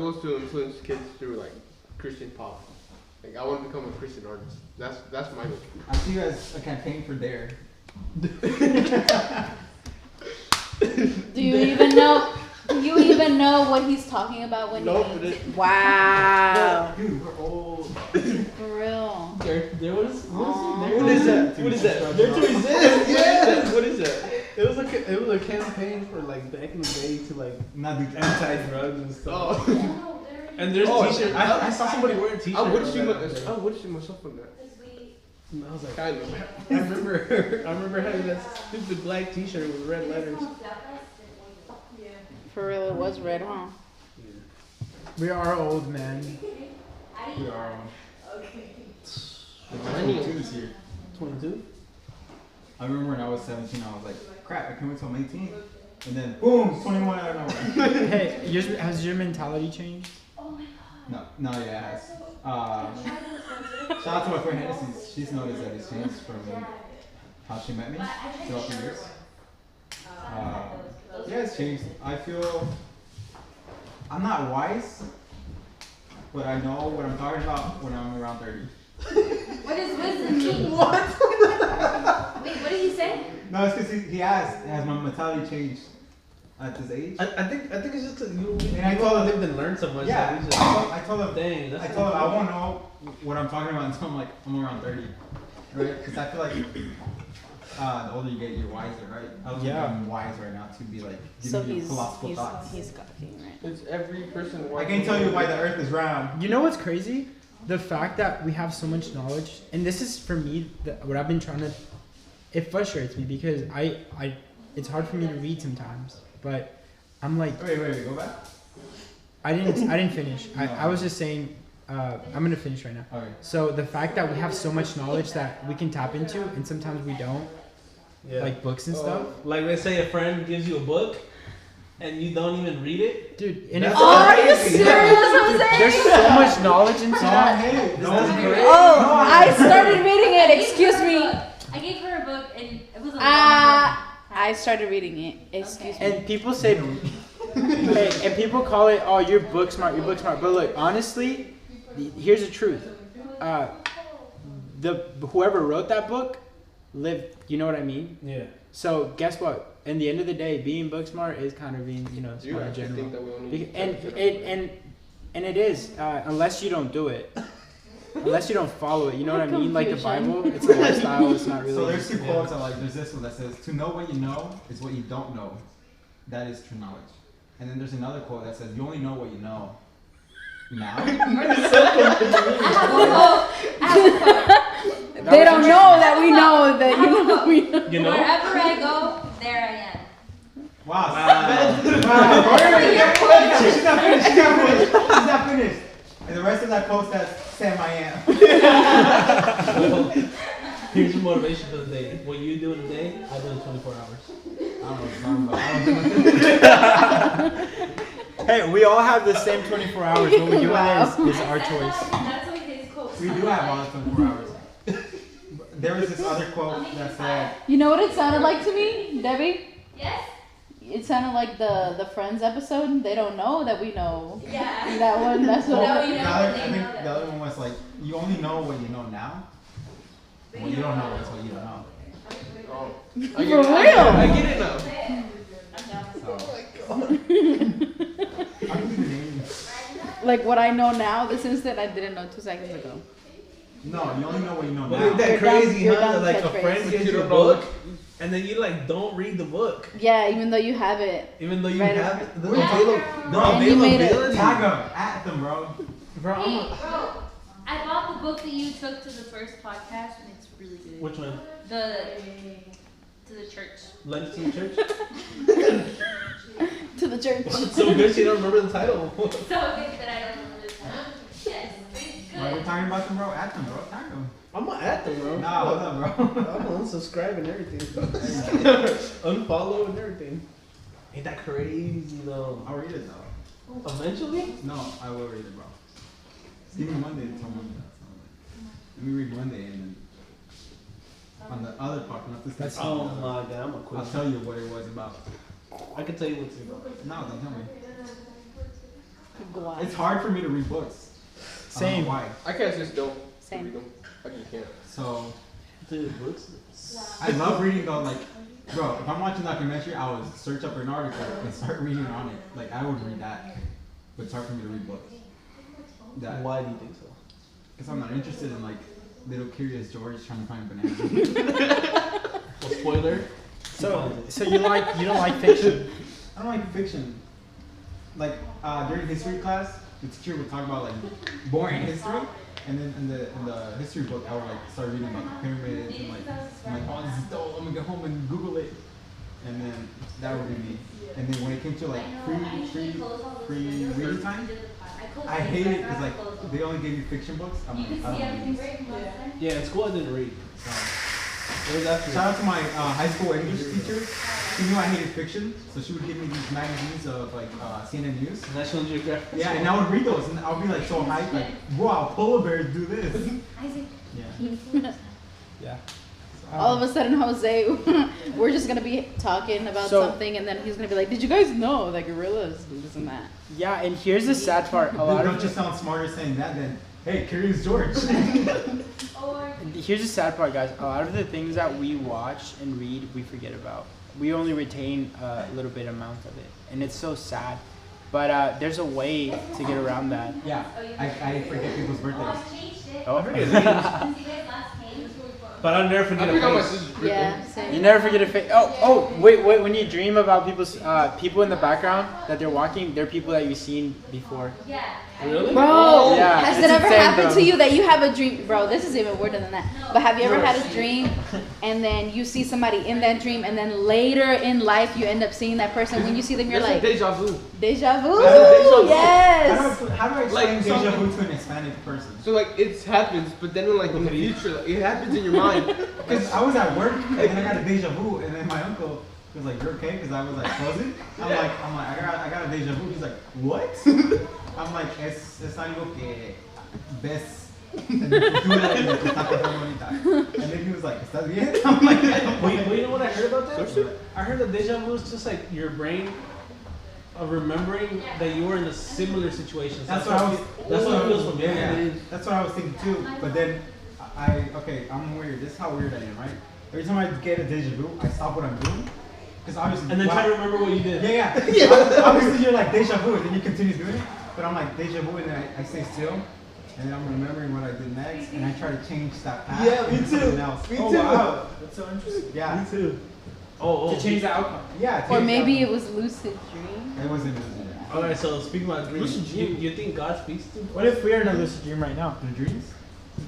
is to influence kids through like Christian pop. Like I want to become a Christian artist. That's my goal. I see you as a campaign for Dare. Do you even know? Do you even know what he's talking about when Nope, he it means? Wow. Dude, we're old. For real. There was. Aw. What is that? What is that? Dare to resist. Yes. What is that? It was a campaign for like back in the day to like Not do anti-drugs and stuff. Oh, And there's Oh, t-shirts. I saw somebody wearing t-shirts. I would on see that. I would see myself on that. And I was like, Kind of. I remember having that stupid black t-shirt with red letters. For real, it was red, huh? We are old, man. We are on. Millennials. This year. 22. I remember when I was 17, I was like, crap, I can't wait till I'm 18. And then, boom, 21 out of nowhere. Hey, has your mentality changed? No, yeah, it has. Shout out to my friend Hennessy. She's noticed that it's changed from how she met me throughout the years. Yeah, it's changed. I feel I'm not wise, but I know what I'm talking about when I'm around 30. What does wisdom mean? What? Wait, what did he say? No, it's because he has my mentality changed at this age. I think it's just that you And I told him- lived and learned so much. Yeah, that we just, I told him. dang, that's I told him I won't know what I'm talking about until I'm around 30, right? Because I feel like the older you get, you're wiser, right? I don't think I'm wise right now to be like So giving you he's philosophical thoughts. cocky, right? It's every person. I can tell you why the Earth is round. You know what's crazy? The fact that we have so much knowledge, and this is for me what I've been trying to. It frustrates me because it's hard for me to read sometimes, but I'm like Wait, go back. I didn't finish. No. I was just saying I'm gonna finish right now. Okay. So the fact that we have so much knowledge that we can tap into, and sometimes we don't, yeah. like books and stuff, Like let's say a friend gives you a book, and you don't even read it. dude. And That's it's, Are you crazy. serious, Jose? there's so much knowledge into that. Hey, This don't is do great. it. Oh, I started reading it. Excuse me. I gave her a book and it was a long I started reading it. Excuse me. And people say, hey, and people call it, oh, you're book smart. But look, honestly, here's the truth. Whoever wrote that book lived. You know what I mean? Yeah. So guess what? In the end of the day, being book smart is kind of being, Do you smart in actually general. think that we only And it is unless you don't do it, unless you don't follow it. You know what I mean? Like the Bible, it's a lifestyle. It's not really. So there's two quotes. There's this one that says, "To know what you know is what you don't know. That is true knowledge." And then there's another quote that says, "You only know what you know now." They don't know that we know that you know we know. You know. Wherever I go, there I am. Wow. She's not finished. She's not finished. And the rest of that quote says, "Sam, I am." Well, here's your motivation for the day. What you do in a day, I do in 24 hours. I don't know what you're talking about. Hey, we all have the same 24 hours. What we do Wow. is our choice. That's what his quote. We do have all the 24 hours. There was this other quote that said, You know what it sounded like to me, Debbie? Yes? It sounded like the Friends episode. They don't know that we know. Yeah. That one. That's what. No, you the know other, they I think know that. the other one was like, you only know what you know now. What you don't know is what you don't know. Oh. For real? I get it now. So, I can do the names. Like what I know now, this instant I didn't know 2 seconds ago. No, you only know what you know But now. ain't that You're dumb- crazy, you're huh? dumb Like a catchphrase. friend gives You you a don't know. book, and then you like don't read the book, Yeah, even though you have it. even though you Right. have it. The Yeah. And you made it. availability. Tag them, at them, bro. Bro, I'm Hey, a, bro, I bought the book that you took to the first podcast, and it's really good. which one? To the church. Lunch to the church. To the church. It's so good she don't remember the title. So good that I don't remember the title. Yes, it's While we're good. talking about them, bro, at them, bro. Tag them. I'm gonna at them, bro. Nah, hold up, bro. I'm gonna unsubscribe and everything. Unfollow and everything. Ain't that crazy though? I'll read it though. Eventually? No, I will read it, bro. Just give me Monday to tell Monday. Let me read Monday and then on the other part, not this. That's- Oh my god, I'm a I'll quit. tell you what it was about. I can tell you what's about. No, don't tell me. Go on. It's hard for me to read books. I don't Same. know why? I can't just don't Same. read them. I just can't. So Dude, books. I love reading though. Like, bro, if I'm watching a documentary, I would search up an article and start reading on it. Like, I would read that, but it's hard for me to read books. That Why do you think so? because I'm not interested in like little curious George trying to find bananas. Well, spoiler. So you don't like fiction? I don't like fiction. Like during history class, the teacher would talk about like boring history, and then in the history book, I would like start reading about the pyramids and like I'm like, oh, this is dope. I'm gonna go home and Google it, and then that would be me. And then when it came to like free reading time, I hate it because like they only gave you fiction books. I'm like, I don't read these. Yeah, in school I didn't read. So, It was after. shout out to my high school English teacher. She knew I hated fiction, so she would give me these magazines of like CNN News. National Geographic. Yeah, and I would read those, and I'll be like so hyped, like, wow, polar bears do this. Yeah. Yeah. All of a sudden, Jose, we're just gonna be talking about So- something, and then he's gonna be like, "Did you guys know that gorillas do this and that?" Yeah, and here's the sad part. A lot Don't of just sound smarter saying that then. Hey, Curious George. here's the sad part, guys. A lot of the things that we watch and read, we forget about. We only retain a little bit amount of it, and it's so sad. But there's a way to get around that. Yeah, I forget people's birthdays. Oh, But I'll never I forget forgot a my face. sister's birthday. Yeah, you same. never forget a face. Oh, wait. When you dream about people's people in the background that they're walking, they're people that you've seen before. Really? Bro, Yeah, has it's it ever insane, happened bro. to you that you have a dream? Bro, this is even weirder than that. But have you ever had a dream and then you see somebody in that dream and then later in life you end up seeing that person? When you see them, you're That's like, a deja vu. deja vu? Deja vu. Yes. How do I explain Like, deja something- vu to an Hispanic person? So like it happens, but then like in the future, like, it happens in your mind. Because I was at work and then I got a deja vu, and then my uncle was like, "You're okay?" Because I was like frozen. I'm like, I got a deja vu. He's like, "What?" I'm like, es algo que ves en el futuro y te está pasando ahorita. And then he was like, ¿Estás bien? I'm like, I don't Wait, you know what I heard about that? I heard that deja vu is just like your brain of remembering that you were in a similar situation. So That's what I was. That's what it feels yeah, from me. yeah. That's what I was thinking too. But then I'm weird. This is how weird I am, right? Every time I get a deja vu, I stop what I'm doing. Because obviously. And then wow. try to remember what you did. Yeah. Obviously, you're like deja vu, and then you continue doing it. But I'm like deja vu, and then I stay still, and then I'm remembering what I did next, and I try to change that path. Yeah, me into too. something else. Me Oh, too. wow. that's so interesting. Yeah. Me too. Oh, To change the outcome. Yeah. Or change maybe that. it was lucid dream. It wasn't. Alright, so speaking about dreams, Lucid you, dream. you think God speaks to? What if we are in a lucid dream right now? Through dreams.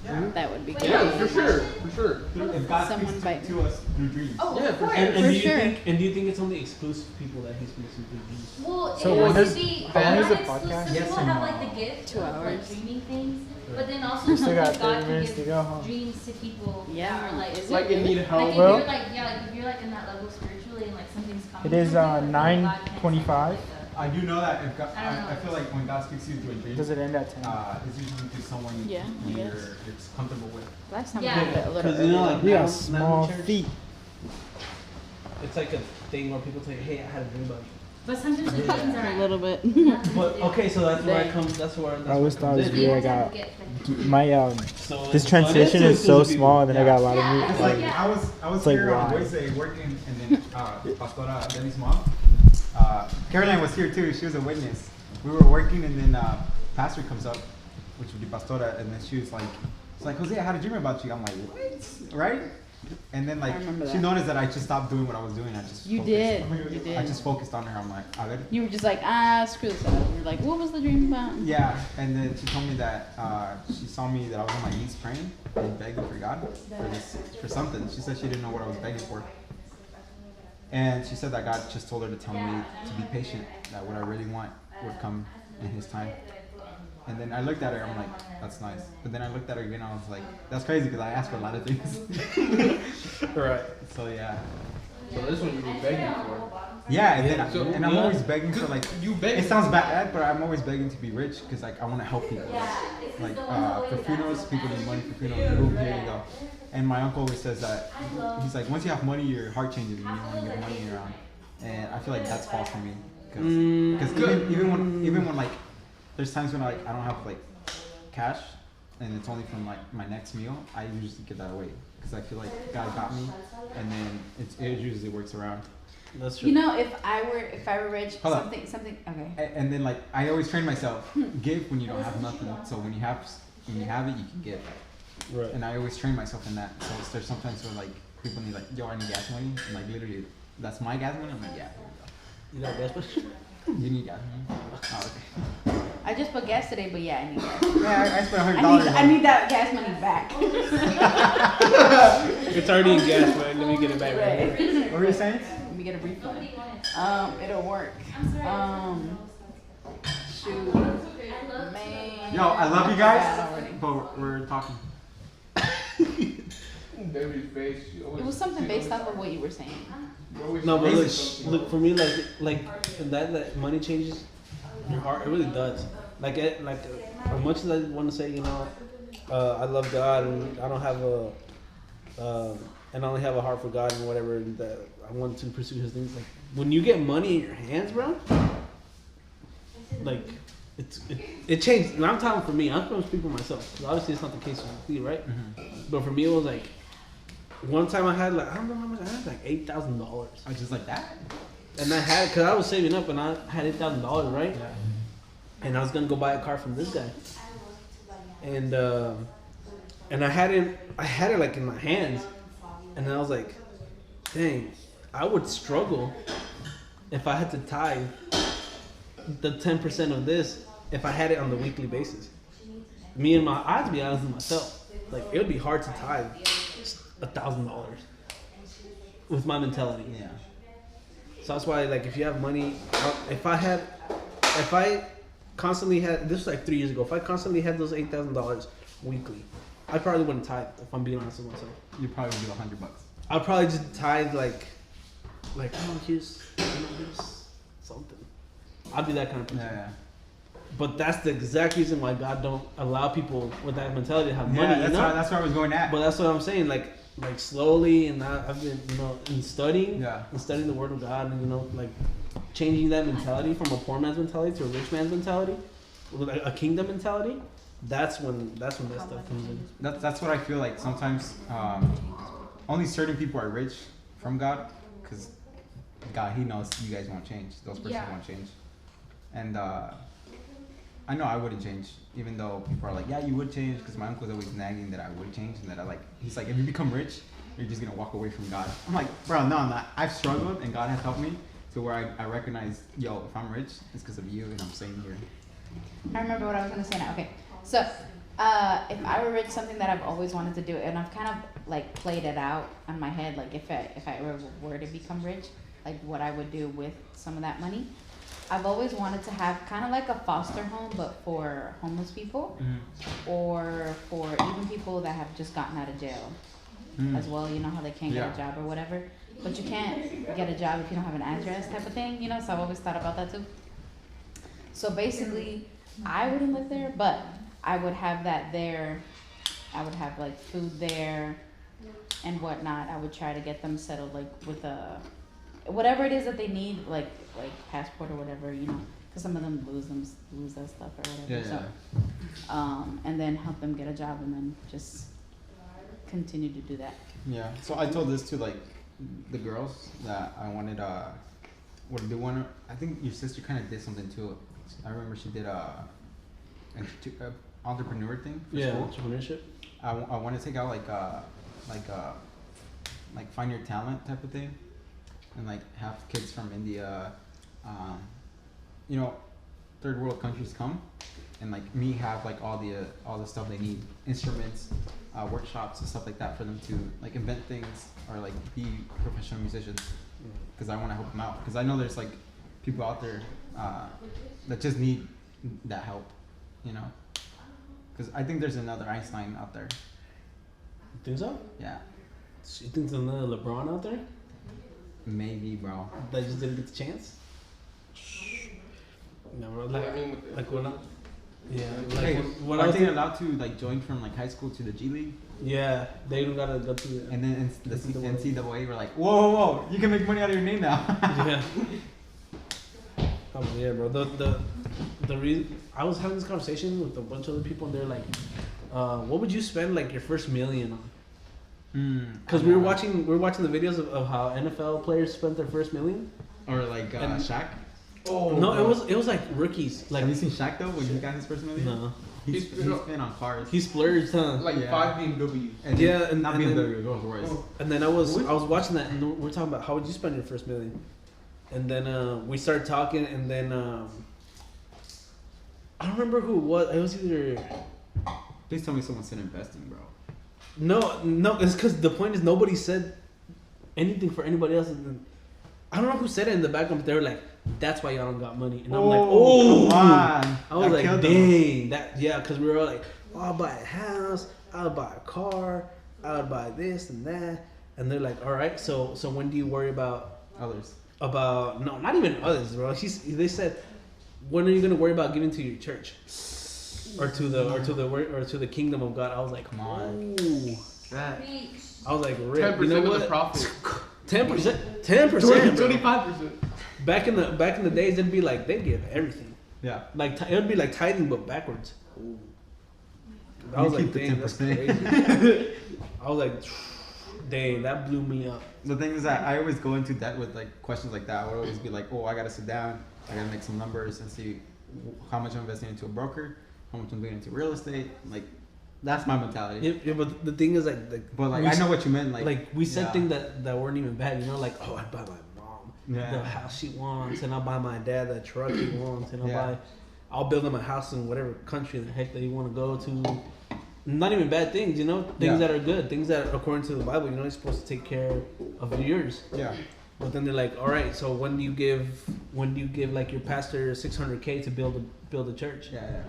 Yeah. That would be good. Yeah, for sure, for sure. If God Someone speaks bite to us through dreams. Yeah, for sure. And For do you sure. think? And do you think it's only exclusive people that He speaks to through dreams? Well, So it when has does- to be how long is not the podcast? exclusive. Yes People or have no? like the gift 2 of like hours. dreaming things, but then also We still got sometimes God 30 can minutes give to go, huh? dreams to people Yeah. that are like, Is it Like in need of like help. if Well- you're like like if you're like in that level spiritually and like something's coming. It is, from you, like, God can't send 9:25. like I do know that if God, I don't know. I feel like when God speaks to you through a dream, Does it end at 10? it's usually to someone Yeah, I you're guess. comfortable with. Last time Yeah. we did it a little Because you know, earlier. like We now- got now small in church, feet. It's like a thing where people say, "Hey, I had a dream about you." But sometimes the dreams are A little bit. But okay, so that's where I Dang. come. That's where. That's I always where thought it comes was in. weird. I got my So this so transition it is so exclusive people. small, and then I got a lot Yeah. of It's meat. like Yeah. I was It's like, here on why? Wednesday working, and then Pastora Denny's mom, Caroline was here too. She was a witness. We were working, and then pastor comes up, which would be Pastora, and then she was like, It's like, Jose, I had a dream about you. I'm like, what? Right? And then like I remember she that. noticed that I just stopped doing what I was doing. I just You focused. did. You I did. just focused on her. I'm like, I got it. You were just like, screw this up. You're like, what was the dream about? Yeah, and then she told me that she saw me that I was on my knees praying and begging for God for something. She said she didn't know what I was begging for. And she said that God just told her to tell me to be patient, that what I really want would come in His time. And then I looked at her, I'm like, that's nice. But then I looked at her again, I was like, that's crazy because I asked for a lot of things. Right. So yeah. So this one you were begging for. Yeah, and then So, and I'm yeah. always begging for like. You begging. It sounds bad, but I'm always begging to be rich because like I want to help people. Like for funerals, people need money for funerals. Boom, here you go. And my uncle always says that he's like, once you have money, your heart changes and you don't want to give money around. And I feel like that's false for me because even when like there's times when like I don't have like cash and it's only from like my next meal, I usually give that away because I feel like God got me, and then it usually works around. That's true. You know, if I were rich, Hold up. something. Okay. And then like I always train myself, give when you don't have nothing. So when you have it, you can give. Right. And I always train myself in that. So there's sometimes where like people need like, yo, I need gas money, and like literally, that's my gas money. I'm like, yeah, You got gas money? you need gas money. Oh, okay. I just put gas today, but yeah, I need gas. Yeah, I spent $100. I need that gas money back. It's already in gas, man. Let me get it back. Right. What were you saying? Let me get a refund. It'll work. Shoot. Man. Yo, I love you forgot guys, already. but we're talking. Baby's face. It was something based off of what you were saying. No, but look for me, like that money changes your heart. It really does. Like as much as I want to say, you know, I love God and I don't have and I only have a heart for God and whatever, and that I want to pursue His things. Like when you get money in your hands, bro, like it changed. And I'm talking for me. I'm supposed to speak for myself. 'Cause obviously, it's not the case with you, right? Mm-hmm. But for me, it was like one time I had like I don't know how much I had like $8,000. I was just like that. And I had, cause I was saving up, and I had $8,000, right? Yeah. And I was gonna go buy a car from this guy, and I had it like in my hands, and then I was like, dang, I would struggle if I had to tithe the 10% of this if I had it on the weekly basis. I have to be honest with myself, like it would be hard to tithe $1,000 with my mentality. Yeah. So that's why, like, if you have money, if I constantly had, this was like 3 years ago, if I constantly had those $8,000 weekly, I probably wouldn't tithe, if I'm being honest with myself. You probably do $100. I'd probably just tithe like, oh, here's something. I'd be that kind of person. Yeah. But that's the exact reason why God don't allow people with that mentality to have money. Yeah, you know? that's where I was going at. But that's what I'm saying. Like slowly, and I've been, in studying, Yeah. and studying the Word of God, and like changing that mentality from a poor man's mentality to a rich man's mentality, with a kingdom mentality. That's when that stuff comes in. That's what I feel like sometimes. Only certain people are rich from God, because God, He knows you guys won't change. Those persons won't change. And I know I wouldn't change, even though people are like, yeah, you would change, because my uncle's always nagging that I would change, and that he's like, if you become rich, you're just gonna walk away from God. I'm like, bro, no, I'm not. I've struggled, and God has helped me to where I recognize, yo, if I'm rich, it's because of you, and I'm staying here. I remember what I was gonna say now. Okay, so if I were rich, something that I've always wanted to do, and I've kind of like played it out on my head, like if I ever were to become rich, like what I would do with some of that money. I've always wanted to have kind of like a foster home, but for homeless people, or for even people that have just gotten out of jail as well. You know how they can't get a job or whatever, but you can't get a job if you don't have an address type of thing, So I've always thought about that too. So basically, I wouldn't live there, but I would have that there. I would have like food there and whatnot. I would try to get them settled like with whatever it is that they need, like passport or whatever, because some of them lose that stuff or whatever. And then help them get a job, and then just continue to do that. Yeah. So I told this to like the girls that I wanted. What they want? I think your sister kind of did something too. I remember she did an entrepreneur thing for school. Entrepreneurship. I want to take out like find your talent type of thing, and like have kids from India, you know, third world countries come, and like me have like all the stuff they need, instruments, workshops and stuff like that for them to like invent things or like be professional musicians, because I want to help them out, because I know there's like people out there that just need that help, you know, because I think there's another Einstein out there. You think so? Yeah, You think there's another LeBron out there maybe, bro. that just didn't get the chance? No, bro. Like when I, yeah, like Hey, when are I was they allowed to like join from like high school to the G League? yeah, they don't gotta go to the And then the NCAA. NCAA were like, whoa, you can make money out of your name now. yeah. Oh yeah, bro. The reason I was having this conversation with a bunch of other people, and they're like, "What would you spend like your first million on?" Because we were watching the videos of how NFL players spent their first million. Or like And- Shaq. Oh No, bro. it was like rookies. Like Have you seen Shaq though when he got his first million? no, He He's- spent on cars. he splurged, huh? like Yeah. 5 BMW. And Yeah, and- not and then- BMW, Rolls Royce. Oh. And then I was watching that, and we're talking about how would you spend your first million, and then we started talking, and then I don't remember who it was. It was either Please tell me someone said investing, bro. no. It's because the point is nobody said anything for anybody else. And then, I don't know who said it in the background, but they were like, "That's why y'all don't got money," and I'm like, "Oh, come on. I was That like, killed them. dang, that yeah," because we were all like, "Oh, I'll buy a house, I'll buy a car, I'll buy this and that," and they're like, "All right, so when do you worry about Others. no, not even others, bro?" They said, "When are you gonna worry about giving to your church, or to the kingdom of God?" I was like, Come on. "Ooh." That I was like, 10% "Rip, you know of the what? profit. 10%, 25%. Back in the days, it'd be like they give everything. Yeah. Like it would be like tithing, but backwards. I You was keep like, the dang, that's 10%. crazy. I was like, dang, that blew me up. The thing is that I always go into debt with like questions like that. I would always be like, oh, I gotta sit down, I gotta make some numbers and see how much I'm investing into a broker, how much I'm doing into real estate. Like, that's my mentality. Yeah, but the thing is like But like, we I know what you meant. Like we said yeah. things that weren't even bad. You know, like, oh, I'd buy my mom Yeah. the house she wants, and I'll buy my dad the truck he wants, and Yeah. I'll build him a house in whatever country the heck that he want to go to. Not even bad things, you know, things Yeah. that are good, things that according to the Bible, you know, you're supposed to take care of yours. Yeah. But then they're like, all right, so when do you give like your pastor $600K to build a church, Yeah.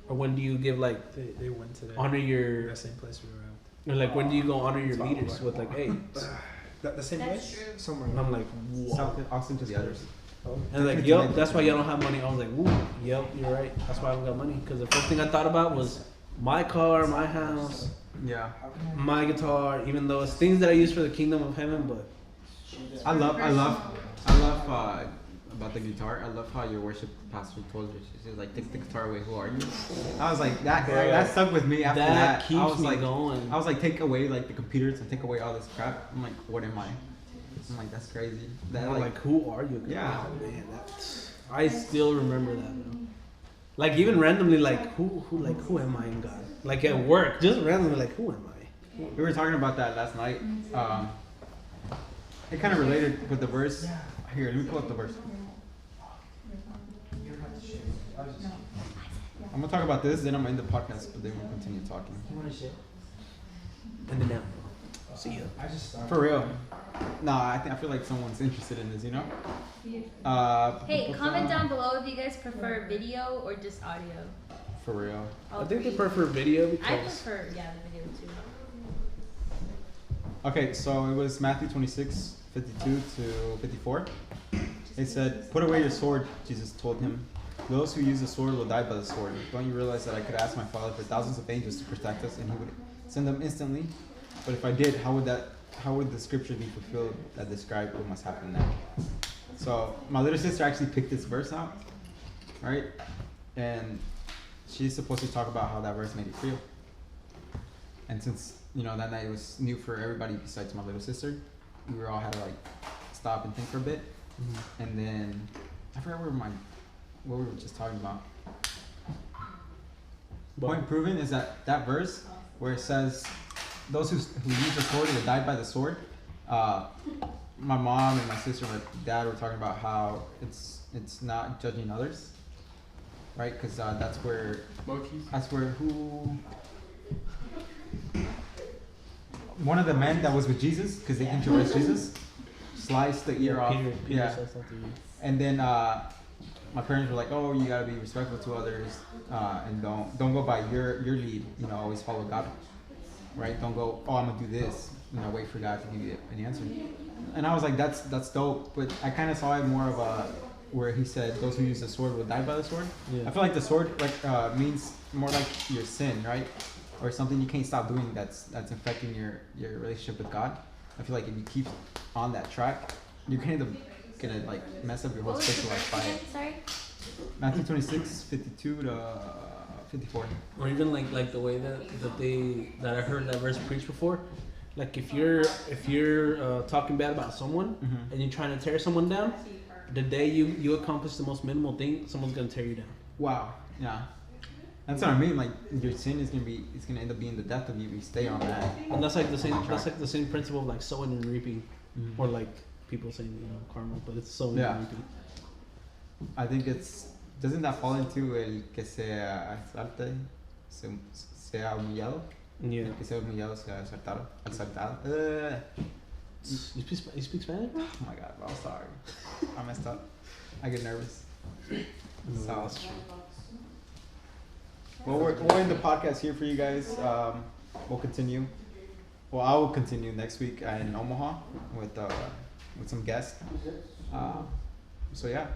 or when do you give like They went to honor your the same place we were at. or like when do you go honor your leaders with like, hey, The same That's place? true. Somewhere. and I'm like, whoa. South Austin to the others. And like, yep, that's why y'all don't have money. I was like, woo, yep, you're right. That's why I don't got money. Because the first thing I thought about was my car, my house, Yeah. my guitar. Even though it's things that I use for the kingdom of heaven, but I love about the guitar. I love how your worship pastor told you. She was like, "Take the guitar away. Who are you?" I was like, that stuck with me after that. that I keeps was me like, going. I was like, take away like the computers and take away all this crap. I'm like, what am I? I'm like, that's crazy. That I'm like, who are you? Yeah. Oh, man, I still remember that, man. Like even randomly, like who am I in God? Like at work, just randomly, like who am I? we were talking about that last night. It kind of related with the verse. Here, let me pull up the verse. I'm gonna talk about this, then I'm gonna end the podcast, but then we'll continue talking. And then now, see ya. For real. Nah, I feel like someone's interested in this, you know? Hey, comment down below if you guys prefer video or just audio. For real. All I think they three. prefer video I because prefer, yeah, the video too. Okay, so it was Matthew 26, 52 to 54. It said, "Put away your sword," Jesus told him. "Those who use the sword will die by the sword. Don't you realize that I could ask my Father for thousands of angels to protect us and he would send them instantly? But if I did, how would the scripture be fulfilled that described what must happen now?" So my little sister actually picked this verse out, right? And she's supposed to talk about how that verse made her feel. And since, you know, that night was new for everybody besides my little sister, we were all had to like stop and think for a bit. And then I forgot what we were just talking about. Point proven is that verse where it says, "Those who use the sword will die by the sword." My mom and my sister and my dad were talking about how it's not judging others, right? Because that's where one of the men that was with Jesus, because they introduced Jesus, sliced the ear off. Peter Yeah. said something. And then my parents were like, "Oh, you gotta be respectful to others, and don't go by your lead. You know, always follow God, right? Don't go, oh, I'm gonna do this. You know, wait for God to give you an answer." And I was like, "That's dope." But I kind of saw it more of a where he said, "Those who use the sword will die by the sword." Yeah. I feel like the sword means more like your sin, right? Or something you can't stop doing that's affecting your relationship with God. I feel like if you keep on that track, you're gonna like mess up your whole What was the spiritual life verse by again? it. Sorry. Matthew 26, 52 to 54. Or even like the way that I heard that verse preached before. Like if you're talking bad about someone Mhm. and you're trying to tear someone down, the day you accomplish the most minimal thing, someone's gonna tear you down. Wow. Yeah. That's what I mean. Like your sin is gonna end up being the death of you if you stay on that. And that's like the same. That's like the same principle of like sowing and reaping, Mhm. or like people saying karma, but it's sowing Yeah. and reaping. I think doesn't that fall into el que se exalte, sea humillado? Yeah. El que sea humillado sea exaltado. You speak Spanish, bro? Oh my god, bro, I'm sorry. I messed up. I get nervous. So, that's true. well, we'll end the podcast here for you guys. We'll continue. Well, I will continue next week in Omaha with some guests. So yeah.